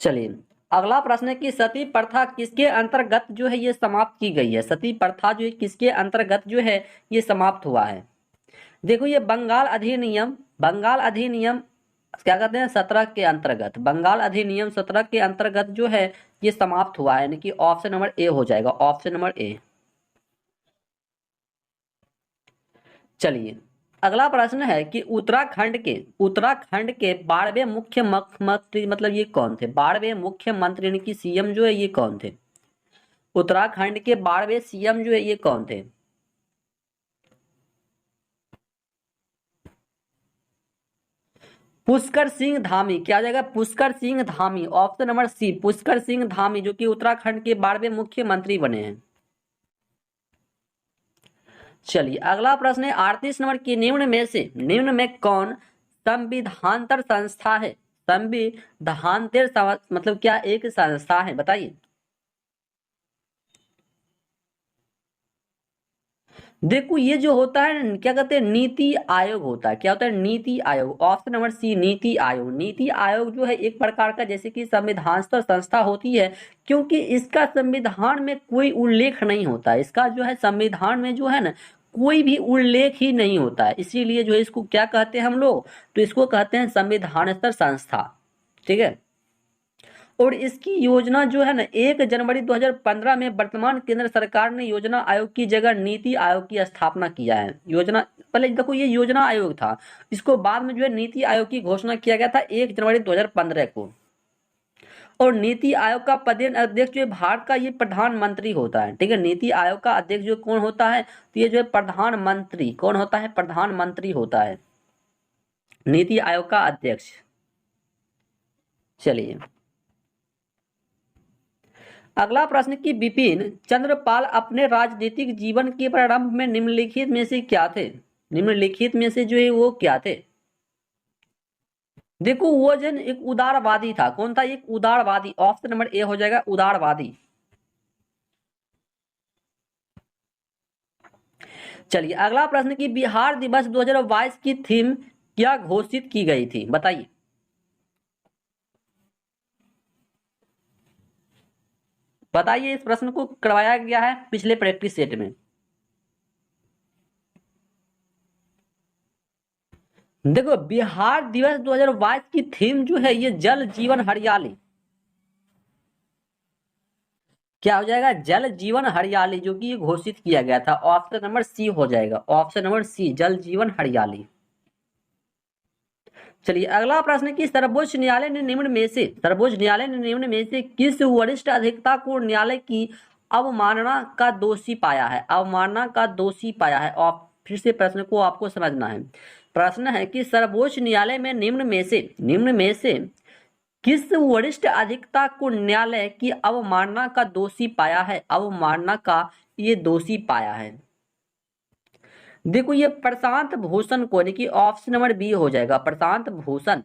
चलिए अगला प्रश्न है कि सती प्रथा किसके अंतर्गत जो है ये समाप्त की गई है, सती प्रथा जो है किसके अंतर्गत जो है ये समाप्त हुआ है। देखो ये बंगाल अधिनियम, बंगाल अधिनियम क्या कहते हैं 17 के अंतर्गत, बंगाल अधिनियम 17 के अंतर्गत जो है ये समाप्त हुआ है, यानी कि ऑप्शन नंबर ए हो जाएगा, ऑप्शन नंबर ए। चलिए अगला प्रश्न है कि उत्तराखंड के 12वें मुख्यमंत्री मतलब ये कौन थे, 12वें मुख्यमंत्री यानी कि सीएम जो है ये कौन थे, उत्तराखंड के 12वें सीएम जो है ये कौन थे। पुष्कर सिंह धामी, क्या आ जाएगा, Pushkar Singh Dhami, option number C, Pushkar Singh Dhami जो कि उत्तराखंड के 12वें मुख्यमंत्री बने हैं। चलिए अगला प्रश्न है 38 नंबर की, निम्न में कौन संविधानतर संस्था है, संविधानतर मतलब क्या एक संस्था है, बताइए। देखो ये जो होता है क्या कहते हैं नीति आयोग होता है, क्या होता है नीति आयोग, ऑप्शन नंबर सी नीति आयोग। नीति आयोग जो है एक प्रकार का जैसे कि संविधानतर संस्था होती है, क्योंकि इसका संविधान में कोई उल्लेख नहीं होता है, इसका जो है संविधान में जो है ना कोई भी उल्लेख ही नहीं होता है, इसीलिए जो है इसको क्या कहते हैं हम लोग, तो इसको कहते हैं संविधानतर संस्था। ठीक है, और इसकी योजना जो है ना 1 जनवरी 2015 में वर्तमान केंद्र सरकार ने योजना आयोग की जगह नीति आयोग की स्थापना किया है। योजना, पहले देखो ये योजना आयोग था, इसको बाद में जो है नीति आयोग की घोषणा किया गया था 1 जनवरी 2015 को। और नीति आयोग का पदेन अध्यक्ष जो है भारत का ये प्रधानमंत्री होता है। ठीक है, नीति आयोग का अध्यक्ष जो कौन होता है, तो ये जो है प्रधानमंत्री, कौन होता है, प्रधानमंत्री होता है नीति आयोग का अध्यक्ष। चलिए अगला प्रश्न कि बिपिन चंद्रपाल अपने राजनीतिक जीवन के प्रारंभ में निम्नलिखित में से क्या थे, निम्नलिखित में से जो है वो क्या थे। देखो वो जन एक उदारवादी था, कौन था, एक उदारवादी, ऑप्शन नंबर ए हो जाएगा उदारवादी। चलिए अगला प्रश्न कि बिहार दिवस 2022 की थीम क्या घोषित की गई थी, बताइए। बताइए, इस प्रश्न को करवाया गया है पिछले प्रैक्टिस सेट में। देखो, बिहार दिवस 2022 की थीम जो है ये जल जीवन हरियाली। क्या हो जाएगा? जल जीवन हरियाली, जो कि ये घोषित किया गया था। ऑप्शन नंबर सी हो जाएगा, ऑप्शन नंबर सी, जल जीवन हरियाली। चलिए अगला प्रश्न है कि सर्वोच्च न्यायालय ने निम्न में से किस वरिष्ठ अधिवक्ता को न्यायालय की अवमानना का दोषी पाया है? अवमानना का दोषी पाया है। और फिर से प्रश्न को आपको समझना है। प्रश्न है कि सर्वोच्च न्यायालय में निम्न में से किस वरिष्ठ अधिवक्ता को न्यायालय की अवमानना का दोषी पाया है? अवमानना का ये दोषी पाया है। देखो, ये प्रशांत भूषण को, यानी कि ऑप्शन नंबर बी हो जाएगा, प्रशांत भूषण।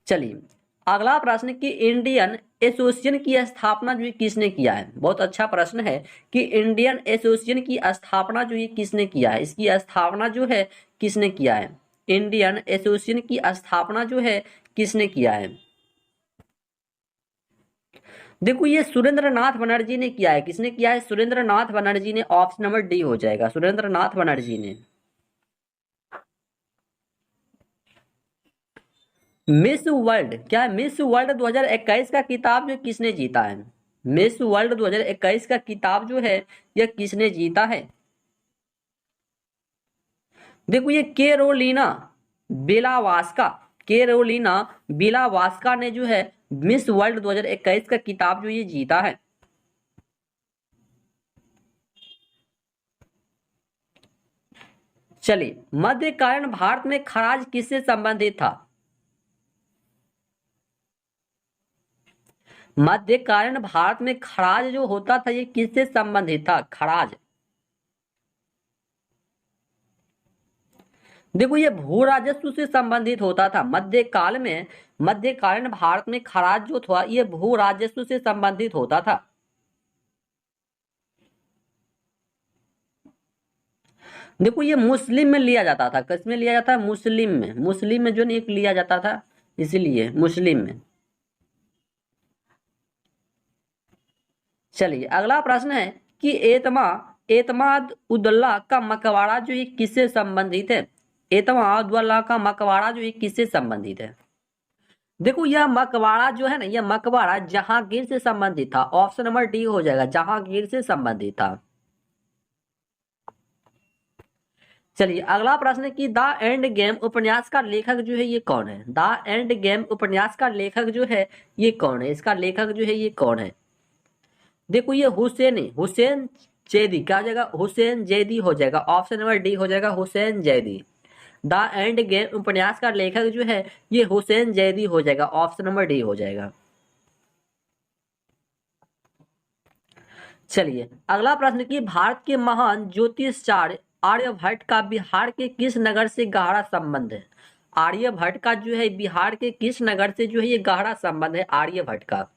चलिए अगला प्रश्न कि इंडियन एसोसिएशन की स्थापना जो किसने किया है? बहुत अच्छा प्रश्न है कि इंडियन एसोसिएशन की स्थापना जो ये किसने किया है? इसकी स्थापना जो है किसने किया है? इंडियन एसोसिएशन की स्थापना जो है किसने किया है? देखो, ये सुरेंद्र नाथ बनर्जी ने किया है। किसने किया है? सुरेंद्र नाथ बनर्जी ने। ऑप्शन नंबर डी हो जाएगा, सुरेंद्र नाथ बनर्जी ने। मिस वर्ल्ड, क्या है? मिस वर्ल्ड 2021 का किताब जो किसने जीता है? मिस वर्ल्ड 2021 का किताब जो है यह किसने जीता है? देखो, ये केरोलिना बेलावास्का ने जो है मिस वर्ल्ड 2021 का किताब जो ये जीता है। चलिए, मध्यकालीन भारत में खराज किससे संबंधित था? मध्यकालीन भारत में खराज जो होता था ये किससे संबंधित था? खराज। देखो, ये भू राजस्व से संबंधित होता था। मध्यकालीन भारत में खराज जो था ये भू राजस्व से संबंधित होता था। देखो, ये मुस्लिम में लिया जाता था। किस में लिया जाता है? मुस्लिम में जो नहीं लिया जाता था, इसीलिए मुस्लिम में। चलिए अगला प्रश्न है कि एतमाद उद्दौला का मकबरा जो ये किससे संबंधित है? एतमाद उद्दौला का मकबरा जो ये किससे संबंधित है? देखो, यह मकबरा जो है ना, यह मकबरा जहांगीर से संबंधित था। ऑप्शन नंबर डी हो जाएगा, जहांगीर से संबंधित था। चलिए अगला प्रश्न है कि द एंड गेम उपन्यास का लेखक जो है ये कौन है? द एंड गेम उपन्यास का लेखक जो है ये कौन है? इसका लेखक जो है ये कौन है? देखो, ये हुसैन जैदी। क्या हो जाएगा? हुसैन जैदी हो जाएगा। ऑप्शन नंबर डी हो जाएगा, Hussain Zaidi. The end game उपन्यास का लेखक जो है ये हुसैन जैदी हो जाएगा। ऑप्शन नंबर डी हो जाएगा। चलिए अगला प्रश्न कि भारत के महान ज्योतिषाचार्य आर्यभट्ट का बिहार के किस नगर से गहरा संबंध है? आर्यभट्ट का जो है बिहार के किस नगर से जो है ये गहरा संबंध है आर्यभट्ट का?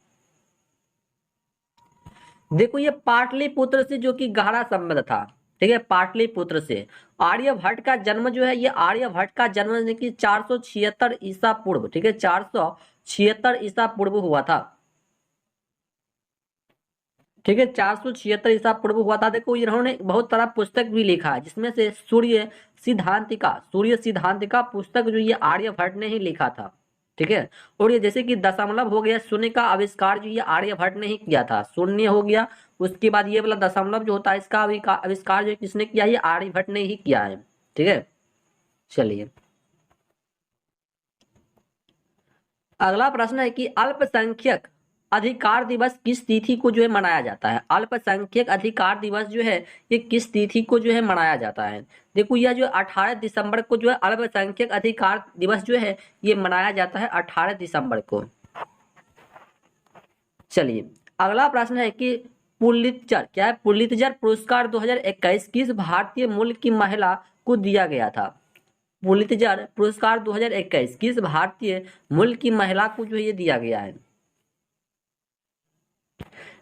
देखो, ये पाटलिपुत्र से जो कि गहरा संबंध था। ठीक है, पाटलिपुत्र से। आर्यभट्ट का जन्म यानी कि 476 ईसा पूर्व, ठीक है, 476 ईसा पूर्व हुआ था। ठीक है, 476 ईसा पूर्व हुआ था। देखो, इन्होंने बहुत सारा पुस्तक भी लिखा है, जिसमें से सूर्य सिद्धांतिका पुस्तक जो ये आर्यभट्ट ने ही लिखा था। ठीक है, और ये जैसे कि दशमलव हो गया, शून्य का आविष्कार जो ये आर्यभट्ट ने ही किया था। शून्य हो गया, उसके बाद ये वाला दशमलव जो होता है इसका आविष्कार जो किसने किया? ये आर्यभट्ट ने ही किया है। ठीक है, चलिए अगला प्रश्न है कि अल्पसंख्यक अधिकार दिवस किस तिथि को जो है मनाया जाता है? अल्पसंख्यक अधिकार दिवस जो है ये किस तिथि को जो है मनाया जाता है? देखो, यह जो 18 दिसंबर को जो है अल्पसंख्यक अधिकार दिवस जो है ये मनाया जाता है 18 दिसंबर को। चलिए अगला प्रश्न है कि पुलित्जर, क्या है? पुलित्जर पुरस्कार 2021 किस भारतीय मूल की महिला को दिया गया था? पुलित्जर पुरस्कार 2021 किस भारतीय मूल की महिला को जो ये दिया गया है?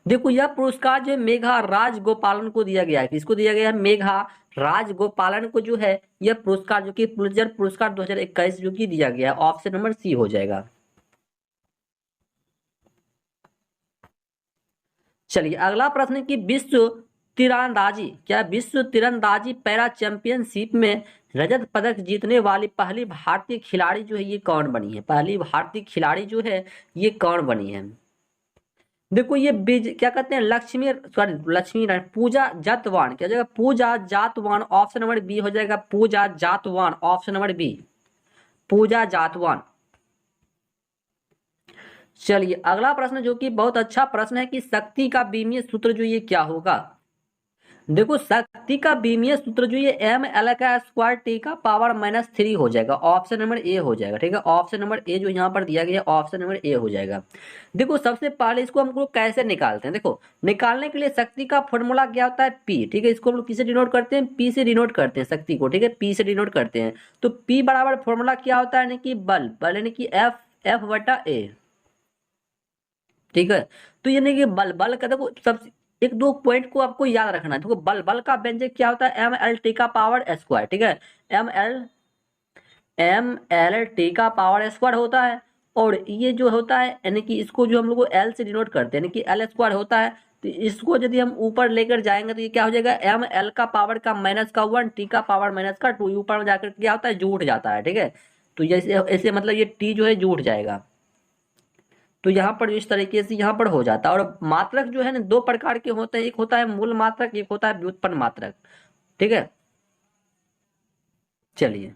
देखो, यह पुरस्कार जो है मेघा राजगोपालन को दिया गया है। किसको दिया गया है? मेघा राजगोपालन को जो है यह पुरस्कार जो कि पुलित्जर पुरस्कार 2021 जो कि दिया गया है। ऑप्शन नंबर सी हो जाएगा। चलिए अगला प्रश्न है कि विश्व तीरंदाजी पैरा चैंपियनशिप में रजत पदक जीतने वाली पहली भारतीय खिलाड़ी जो है ये कौन बनी है? पहली भारतीय खिलाड़ी जो है ये कौन बनी है? देखो ये क्या कहते हैं, लक्ष्मी नारायण पूजा जातवान, क्या हो जाएगा? पूजा जातवान, ऑप्शन नंबर बी हो जाएगा। पूजा जातवान, ऑप्शन नंबर बी, पूजा जातवान। चलिए अगला प्रश्न जो कि बहुत अच्छा प्रश्न है कि शक्ति का बीमीय सूत्र जो ये क्या होगा? देखो शक्ति का बीमीय सूत्र जो ये एम एल का स्क्वायर टी का पावर -3 हो जाएगा। ऑप्शन नंबर ए हो जाएगा। ठीक है, ऑप्शन नंबर ए जो यहाँ पर दिया गया है ऑप्शन नंबर ए हो जाएगा। देखो सबसे पहले इसको हमको कैसे निकालते हैं? देखो निकालने के लिए शक्ति का फॉर्मूला क्या होता है? पी। ठीक है, इसको हम लोग किसे डिनोट करते हैं? पी से डिनोट करते हैं शक्ति को। ठीक है, पी से डिनोट करते हैं। तो पी बराबर फॉर्मूला क्या होता है? यानी कि बल यानी कि एफ एफ बटा ए। ठीक है, तो यानी कि बल का देखो सब एक दो पॉइंट को आपको याद रखना है। देखो बल का व्यंजक क्या होता है? एम एल टी का पावर स्क्वायर। ठीक है, एम एल टी का पावर स्क्वायर होता है। और ये जो होता है यानी कि इसको जो हम लोग एल से डिनोट करते हैं यानी कि एल स्क्वायर होता है। तो इसको यदि हम ऊपर लेकर जाएंगे तो ये क्या हो जाएगा? एम एल का पावर का -1 टी का पावर -2 ऊपर में जाकर क्या होता है? जुड़ जाता है। ठीक है, तो जैसे ऐसे मतलब ये टी जो है जुड़ जाएगा। तो यहाँ पर इस तरीके से यहाँ पर हो जाता है। और मात्रक जो है ना दो प्रकार के होते हैं, एक होता है मूल मात्रक, एक होता है व्युत्पन्न मात्रक। ठीक है, चलिए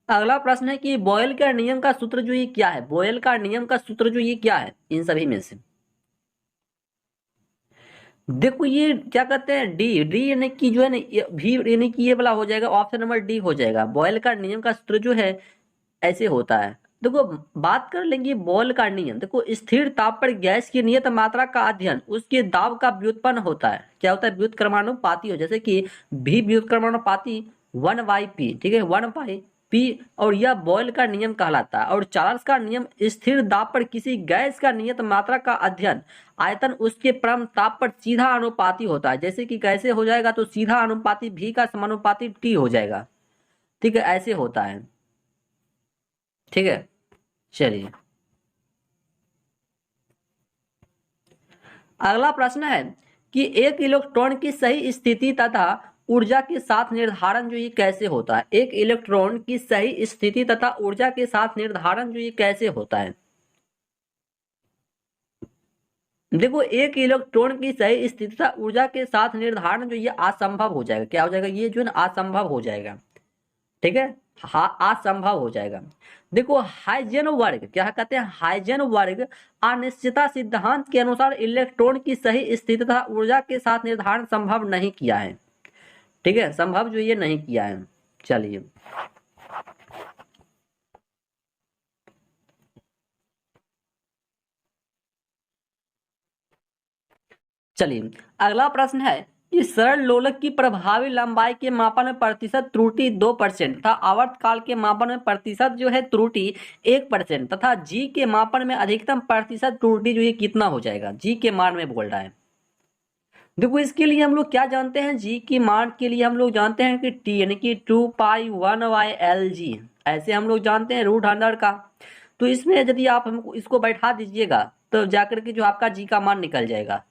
अगला प्रश्न है कि बॉयल का नियम का सूत्र जो ये क्या है? बॉयल का नियम का सूत्र जो ये क्या है इन सभी में से? देखो ये क्या कहते हैं, डी डी यानी कि जो है ना भी यानी कि ये वाला हो जाएगा। ऑप्शन नंबर डी हो जाएगा। बॉयल का नियम का सूत्र जो है ऐसे होता है। देखो बात कर लेंगे बॉयल का नियम। देखो स्थिर ताप पर गैस की नियत मात्रा का अध्ययन उसके दाब का व्युत्पन्न होता है। क्या होता है? व्युत्क्रमानुपाती हो, जैसे कि भी व्युत्क्रमानुपाती 1/p। ठीक है, 1/p। और यह बॉयल का नियम कहलाता है। और चार्ल्स का नियम स्थिर दाब पर किसी गैस का नियत मात्रा का अध्ययन आयतन उसके परम ताप पर सीधा अनुपाती होता है। जैसे कि कैसे हो जाएगा? तो सीधा अनुपाती भी का समानुपाती टी हो जाएगा। ठीक है, ऐसे होता है। ठीक है, चलिए अगला प्रश्न है कि एक इलेक्ट्रॉन की सही स्थिति तथा ऊर्जा के साथ निर्धारण जो ये कैसे होता है? एक इलेक्ट्रॉन की सही स्थिति तथा ऊर्जा के साथ निर्धारण जो ये कैसे होता है? देखो एक इलेक्ट्रॉन की सही स्थिति तथा ऊर्जा के साथ निर्धारण जो ये असंभव हो जाएगा। क्या हो जाएगा? ये जो है ना असंभव हो जाएगा। ठीक है, हाँ असंभव हो जाएगा। देखो हाइजेनबर्ग क्या कहते हैं? हाइजेनबर्ग अनिश्चितता सिद्धांत के अनुसार इलेक्ट्रॉन की सही स्थिति तथा ऊर्जा के साथ निर्धारण संभव नहीं किया है। ठीक है, संभव जो ये नहीं किया है। चलिए चलिए अगला प्रश्न है कि सरल लोलक की प्रभावी लंबाई के मापन में प्रतिशत त्रुटि 2% तथा आवर्तकाल के मापन में प्रतिशत जो है त्रुटि 1% तथा जी के मापन में अधिकतम प्रतिशत त्रुटि जो ये कितना हो जाएगा? जी के मान में बोल रहा है। देखो इसके लिए हम लोग क्या जानते हैं? जी की मान के लिए हम लोग जानते हैं कि टी यानी कि 2π1/LG ऐसे हम लोग जानते हैं √100 का। तो इसमें यदि आप हमको इसको बैठा दीजिएगा तो जाकर के जो आपका जी का मान निकल जाएगा।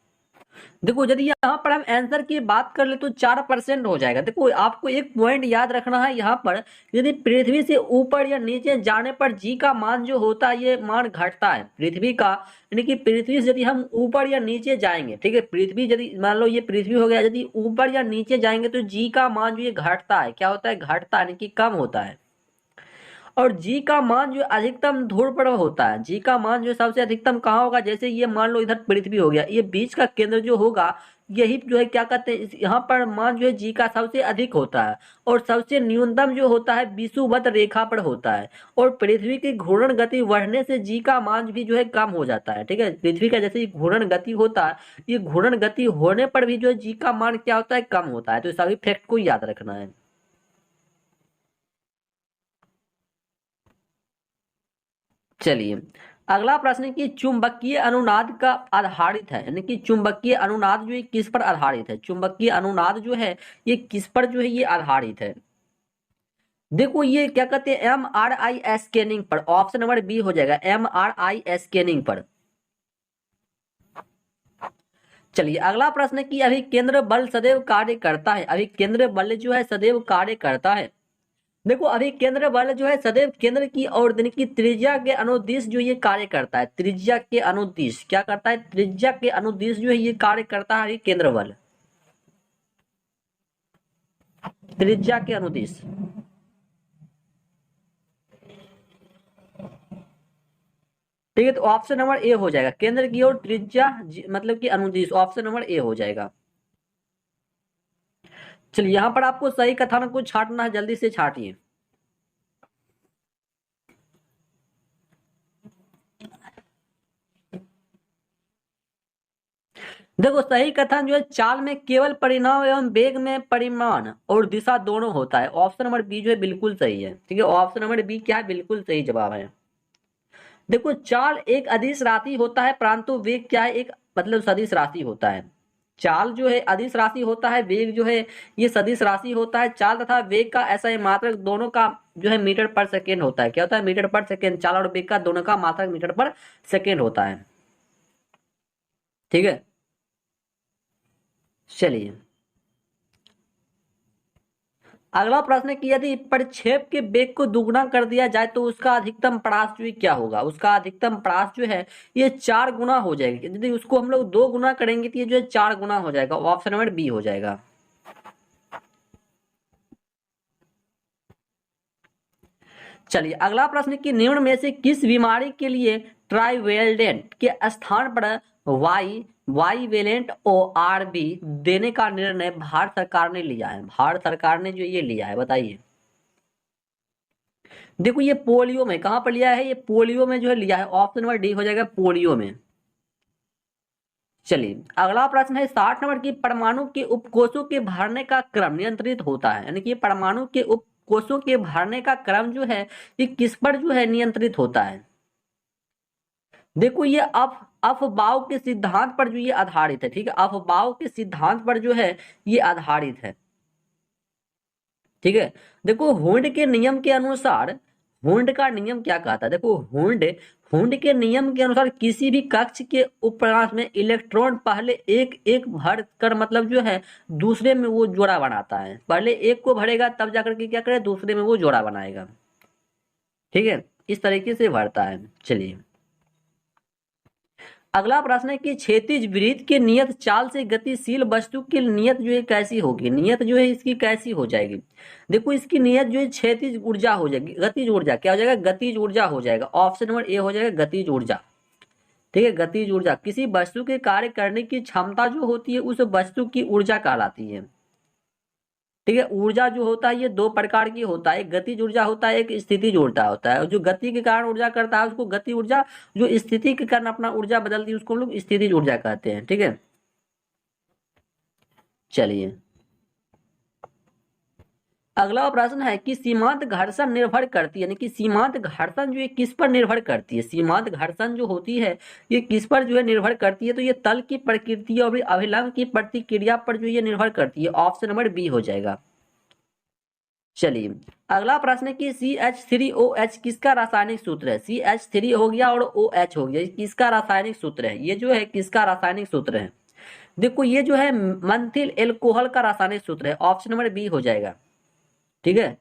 देखो यदि यहाँ पर हम आंसर की बात कर ले तो 4% हो जाएगा। देखो आपको एक पॉइंट याद रखना है यहाँ पर, यदि पृथ्वी से ऊपर या नीचे जाने पर जी का मान जो होता है ये मान घटता है पृथ्वी का। यानी कि पृथ्वी से यदि हम ऊपर या नीचे जाएंगे, ठीक है, पृथ्वी यदि मान लो ये पृथ्वी हो गया, यदि ऊपर या नीचे जाएंगे तो जी का मान जो ये घटता है। क्या होता है? घटता है, यानी कि कम होता है। और जी का मान जो अधिकतम ध्रुव पर होता है। जी का मान जो सबसे अधिकतम कहाँ होगा? जैसे ये मान लो इधर पृथ्वी हो गया, ये बीच का केंद्र जो होगा यही जो है क्या कहते हैं यहाँ पर मान जो है जी का सबसे अधिक होता है। और सबसे न्यूनतम जो होता है विषुवत रेखा पर होता है। और पृथ्वी की घूर्णन गति बढ़ने से जी का मान भी जो है कम हो जाता है। ठीक है, पृथ्वी का जैसे घूर्णन गति होता है, ये घूर्णन गति होने पर भी जो है जी का मान क्या होता है? कम होता है। तो सभी फैक्ट को याद रखना है। चलिए अगला प्रश्न है कि चुंबकीय अनुनाद का आधारित है, यानी कि चुंबकीय अनुनाद जो है किस पर आधारित है? चुंबकीय अनुनाद जो है ये किस पर जो है ये आधारित है? देखो ये क्या कहते हैं? MRI स्कैनिंग पर। ऑप्शन नंबर बी हो जाएगा, MRI स्कैनिंग पर। चलिए अगला प्रश्न है कि अभी केंद्र बल सदैव कार्य करता है। अभी केंद्र बल जो है सदैव कार्य करता है। देखो अभी केंद्र बल जो है सदैव केंद्र की और यानी कि त्रिज्या के अनुदिश जो ये कार्य करता है। त्रिज्या के अनुदिश क्या करता है? त्रिज्या के अनुदिश जो है ये कार्य करता है केंद्र बल, त्रिज्या के अनुदिश। ठीक है, तो ऑप्शन नंबर ए हो जाएगा, केंद्र की ओर त्रिज्या मतलब कि अनुदिश, ऑप्शन नंबर ए हो जाएगा। चलिए यहां पर आपको सही कथन को छांटना है, जल्दी से छाटिए। देखो सही कथन जो है चाल में केवल परिणाम एवं वेग में परिमाण और दिशा दोनों होता है। ऑप्शन नंबर बी जो है बिल्कुल सही है। ठीक है, ऑप्शन नंबर बी क्या है? बिल्कुल सही जवाब है। देखो चाल एक अदिश राशि होता है, परंतु वेग क्या है? एक मतलब सदिश राशि होता है। चाल जो है अदिश राशि होता है, वेग जो है ये सदिश राशि होता है। चाल तथा वेग का ऐसा ही मात्रक दोनों का जो है मीटर पर सेकेंड होता है। क्या होता है? मीटर पर सेकेंड। चाल और वेग का दोनों का मात्रक मीटर पर सेकेंड होता है। ठीक है, चलिए अगला प्रश्न है कि यदि प्रक्षेप के वेग को दुगुना कर दिया जाए तो उसका अधिकतम परास जो है क्या होगा? उसका अधिकतम परास जो है ये 4 गुना हो जाएगी। यदि उसको हम लोग 2 गुना करेंगे तो ये जो है 4 गुना हो जाएगा। ऑप्शन नंबर बी हो जाएगा। चलिए अगला प्रश्न है कि निम्न में से किस बीमारी के लिए ट्राइवेलेंट के स्थान पर वाईवेलेंट ORB देने का निर्णय भारत सरकार ने लिया है? भारत सरकार ने जो ये लिया है बताइए। देखो ये पोलियो में कहां पर लिया है? ये पोलियो में जो है लिया है। ऑप्शन नंबर डी हो जाएगा, पोलियो में। चलिए अगला प्रश्न है 60 नंबर की परमाणु के उपकोषों के भरने का क्रम नियंत्रित होता है। यानी कि परमाणु के उपकोषों के भरने का क्रम जो है ये किस पर जो है नियंत्रित होता है? देखो ये अफबाओ के सिद्धांत पर जो ये आधारित है। ठीक है, अफबाओ के सिद्धांत पर जो है ये आधारित है। ठीक है, देखो हुंड के नियम के अनुसार, हुंड का नियम क्या कहता है? देखो हुंड हुंड के नियम के अनुसार किसी भी कक्ष के उपरांश में इलेक्ट्रॉन पहले एक एक भर कर मतलब जो है दूसरे में वो जोड़ा बनाता है। पहले एक को भरेगा तब जाकर के क्या करे? दूसरे में वो जोड़ा बनाएगा। ठीक है, इस तरीके से भरता है। चलिए अगला प्रश्न है कि क्षैतिज वृत्त के नियत चाल से गतिशील वस्तु की नियत जो है कैसी होगी? नियत जो है इसकी कैसी हो जाएगी? देखो इसकी नियत जो है क्षैतिज ऊर्जा हो जाएगी। गतिज ऊर्जा क्या हो जाएगा? गतिज ऊर्जा हो जाएगा। ऑप्शन नंबर ए हो जाएगा, गतिज ऊर्जा। ठीक है, गतिज ऊर्जा किसी वस्तु के कार्य करने की क्षमता जो होती है उस वस्तु की ऊर्जा कहलाती है। ठीक है, ऊर्जा जो होता है ये 2 प्रकार की होता है, एक गतिज ऊर्जा होता है, एक स्थितिज ऊर्जा होता है। और जो गति के कारण ऊर्जा करता है उसको गति ऊर्जा, जो स्थिति के कारण अपना ऊर्जा बदलती है उसको हम लोग स्थितिज ऊर्जा कहते हैं। ठीक है, चलिए अगला प्रश्न है कि सीमांत घर्षण निर्भर करती है, यानी कि सीमांत घर्षण जो है किस पर निर्भर करती है? सीमांत घर्षण जो होती है ये किस पर जो है निर्भर करती है? तो ये तल की प्रकृति और अभिलंब की प्रतिक्रिया पर जो ये निर्भर करती है। ऑप्शन नंबर बी हो जाएगा। चलिए अगला प्रश्न है कि CH3OH किसका रासायनिक सूत्र है? CH3 हो गया और OH हो गया, ये किसका रासायनिक सूत्र है? ये जो है किसका रासायनिक सूत्र है? देखो ये जो है मंथिल एल्कोहल का रासायनिक सूत्र है। ऑप्शन नंबर बी हो जाएगा। ठीक है,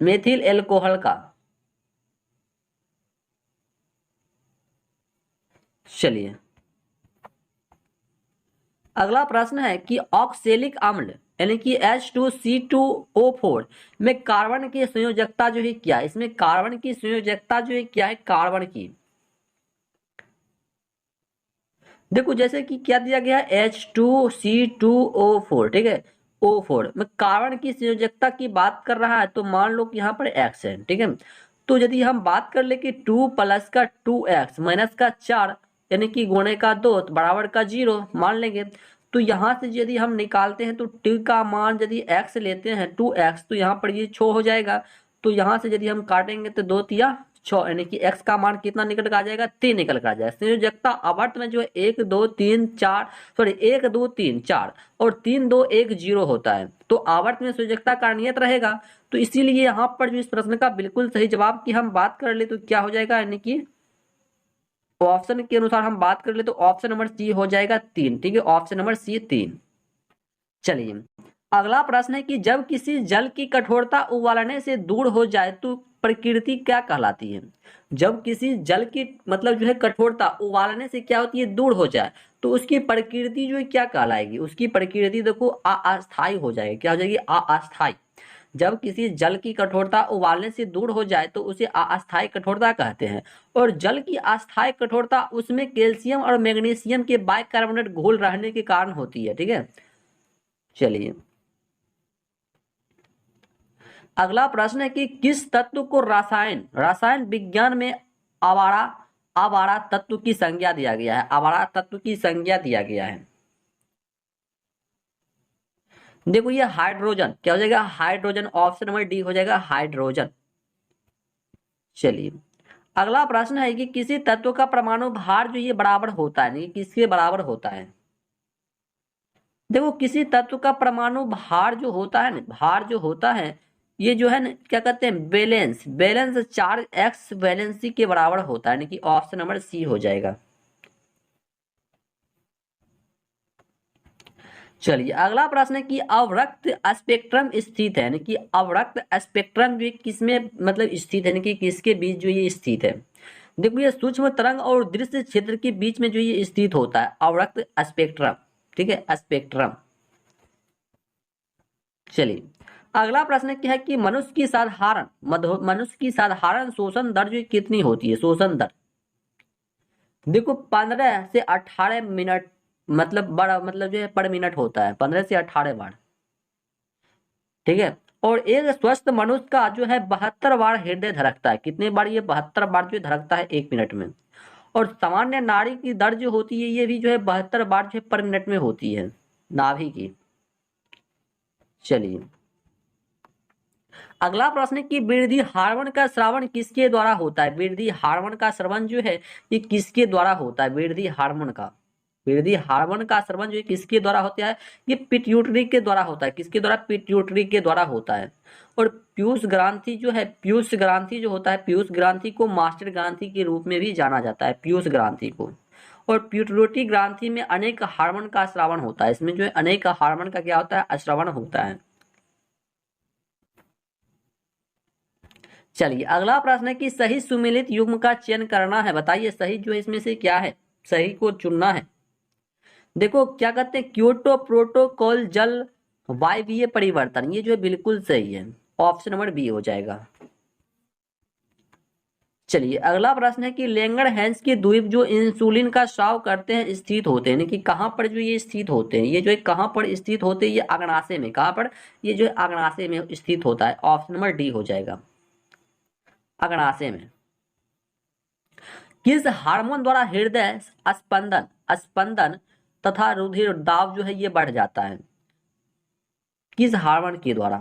मेथिल एल्कोहल का। चलिए अगला प्रश्न है कि ऑक्सेलिक अम्ल यानी कि H2C2O4 में कार्बन की संयोजकता जो है क्या है? इसमें कार्बन की संयोजकता जो है क्या है? कार्बन की, देखो जैसे कि क्या दिया गया है H2C2O4। ठीक है, O4 में कार्बन की संयोजकता की बात कर रहा है तो मान लो कि यहाँ पर X है। ठीक है, तो यदि हम बात कर ले कि 2 प्लस का 2X माइनस का 4 यानी कि गुणे का 2 बराबर का 0 मान लेंगे। तो यहाँ से यदि हम निकालते हैं तो t का मान यदि x लेते हैं 2x तो यहाँ पर ये 6 हो जाएगा। तो यहाँ से यदि हम काटेंगे तो 2 तिया 6 यानी कि x का मान कितना निकल कर आ जाएगा? 3 निकल कर आ जाएगा। संयोजकता आवर्त में जो है 1 2 3 4 सॉरी 1 2 3 4 और 3 2 1 0 होता है। तो आवर्त में संयोजकता का नियत रहेगा। तो इसीलिए यहाँ पर जो इस प्रश्न का बिल्कुल सही जवाब की हम बात कर ले तो क्या हो जाएगा? यानी कि ऑप्शन के अनुसार हम बात कर ले तो ऑप्शन नंबर सी हो जाएगा 3, ठीक है, ऑप्शन नंबर सी 3। चलिए अगला प्रश्न है कि जब किसी जल की कठोरता उबालने से दूर हो जाए तो प्रकृति क्या कहलाती है। जब किसी जल की मतलब जो है कठोरता उबालने से क्या होती है, दूर हो जाए, तो उसकी प्रकृति जो है क्या कहलाएगी, उसकी प्रकृति देखो अस्थाई हो जाएगी। क्या हो जाएगी, अस्थाई। जब किसी जल की कठोरता उबालने से दूर हो जाए तो उसे अस्थाई कठोरता कहते हैं। और जल की अस्थाई कठोरता उसमें कैल्शियम और मैग्नीशियम के बाइकार्बोनेट घोल रहने के कारण होती है, ठीक है। चलिए अगला प्रश्न है कि किस तत्व को रसायन रसायन विज्ञान में आवारा आवारा तत्व की संज्ञा दिया गया है, आवारा तत्व की संज्ञा दिया गया है। देखो ये हाइड्रोजन, क्या हो जाएगा, हाइड्रोजन, ऑप्शन नंबर डी हो जाएगा हाइड्रोजन। चलिए अगला प्रश्न है कि किसी तत्व का परमाणु भार जो ये बराबर होता है, नहीं किसके बराबर होता है। देखो किसी तत्व का परमाणु भार जो होता है ना, भार जो होता है ये जो है ना क्या कहते हैं, balance balance charge x valency के बराबर होता है, यानी कि ऑप्शन नंबर सी हो जाएगा। चलिए अगला प्रश्न है कि अवरक्त स्पेक्ट्रम स्थित है, यानी कि अवरक्त स्पेक्ट्रम जो किसमें मतलब स्थित है, यानी कि किसके बीच जो ये स्थित है। देखो ये सूक्ष्म तरंग और दृश्य क्षेत्र के बीच में जो ये स्थित होता है अवरक्त स्पेक्ट्रम, ठीक है, स्पेक्ट्रम। चलिए अगला प्रश्न क्या है कि मनुष्य की साधारण शोषण दर जो कितनी होती है, शोषण दर। देखो 15 से 18 मिनट मतलब बड़ा मतलब जो है पर मिनट होता है, 15 से 18 बार, ठीक है। और एक स्वस्थ मनुष्य का जो है 72 बार हृदय धड़कता है, कितने बार, ये 72 बार जो धड़कता है 1 मिनट में। और सामान्य नाड़ी की दर जो होती है ये भी जो है 72 बार जो है पर मिनट में होती है, नाभि की। चलिए अगला प्रश्न है कि वृद्धि हार्मोन का स्रावन किसके द्वारा होता है। वृद्धि हार्मोन का स्रावन जो है ये किसके द्वारा होता है, वृद्धि हार्मोन का स्रावन जो है किसके द्वारा होता है, ये पिट्यूटरी के द्वारा होता है। किसके द्वारा, पिट्यूटरी के द्वारा होता है। और पीयूष ग्रंथि जो है, पीयूष ग्रंथि जो होता है, पीयूष ग्रंथि को मास्टर ग्रंथि के रूप में भी जाना जाता है, पीयूष ग्रंथि को। और पिट्यूटरी ग्रंथि में अनेक हार्मोन का स्रावन होता है, इसमें जो है अनेक हार्मोन का क्या होता है, स्रावन होता है। चलिए अगला प्रश्न है कि सही सुमेलित युग्म का चयन करना है, बताइए सही जो है इसमें से क्या है, सही को चुनना है। देखो क्या कहते हैं, क्योटो प्रोटोकॉल जल वायवीय परिवर्तन, ये जो है बिल्कुल सही है, ऑप्शन नंबर बी हो जाएगा। चलिए अगला प्रश्न है कि लेंगर हैंस के द्वीप जो इंसुलिन का स्राव करते हैं स्थित होते हैं, यानी कि कहाँ पर जो ये स्थित होते हैं, ये जो है कहाँ पर स्थित होते हैं, ये अग्नाशय में, कहाँ पर, ये जो है अग्नाशय में स्थित होता है, ऑप्शन नंबर डी हो जाएगा, अग्नाशय में। किस हार्मोन द्वारा हृदय स्पंदन स्पंदन तथा रुधिर दाब जो है ये बढ़ जाता है, किस हार्मोन के द्वारा।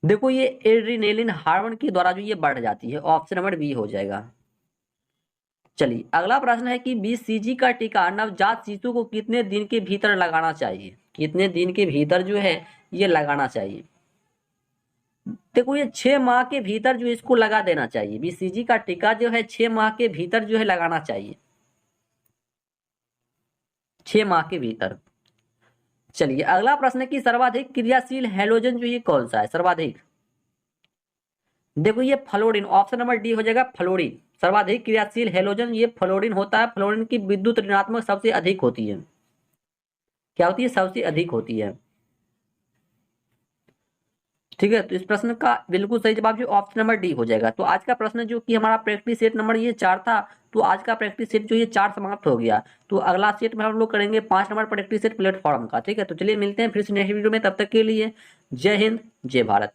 देखो ये एड्रीनेलिन हार्मोन के द्वारा जो ये बढ़ जाती है, ऑप्शन नंबर बी हो जाएगा। चलिए अगला प्रश्न है कि बीसीजी का टीका नवजात शिशु को कितने दिन के भीतर लगाना चाहिए, कितने दिन के भीतर जो है ये लगाना चाहिए। देखो ये 6 माह के भीतर जो इसको लगा देना चाहिए, बीसीजी का टीका जो है 6 माह के भीतर जो है लगाना चाहिए, 6 माह के भीतर। चलिए अगला प्रश्न है कि सर्वाधिक क्रियाशील हैलोजन जो ये कौन सा है, सर्वाधिक। देखो ये फ्लोरीन, ऑप्शन नंबर डी हो जाएगा फ्लोरीन। सर्वाधिक क्रियाशील हैलोजन ये फ्लोरीन होता है। फ्लोरीन की विद्युत ऋणात्मक सबसे अधिक होती है, क्या होती है, सबसे अधिक होती है, ठीक है। तो इस प्रश्न का बिल्कुल सही जवाब जो ऑप्शन नंबर डी हो जाएगा। तो आज का प्रश्न जो कि हमारा प्रैक्टिस सेट नंबर ये 4 था, तो आज का प्रैक्टिस सेट जो ये 4 समाप्त हो गया। तो अगला सेट में हम लोग करेंगे 5 नंबर प्रैक्टिस सेट प्लेटफॉर्म का, ठीक है। तो चलिए मिलते हैं फिर से नेक्स्ट वीडियो में, तब तक के लिए जय हिंद जय भारत।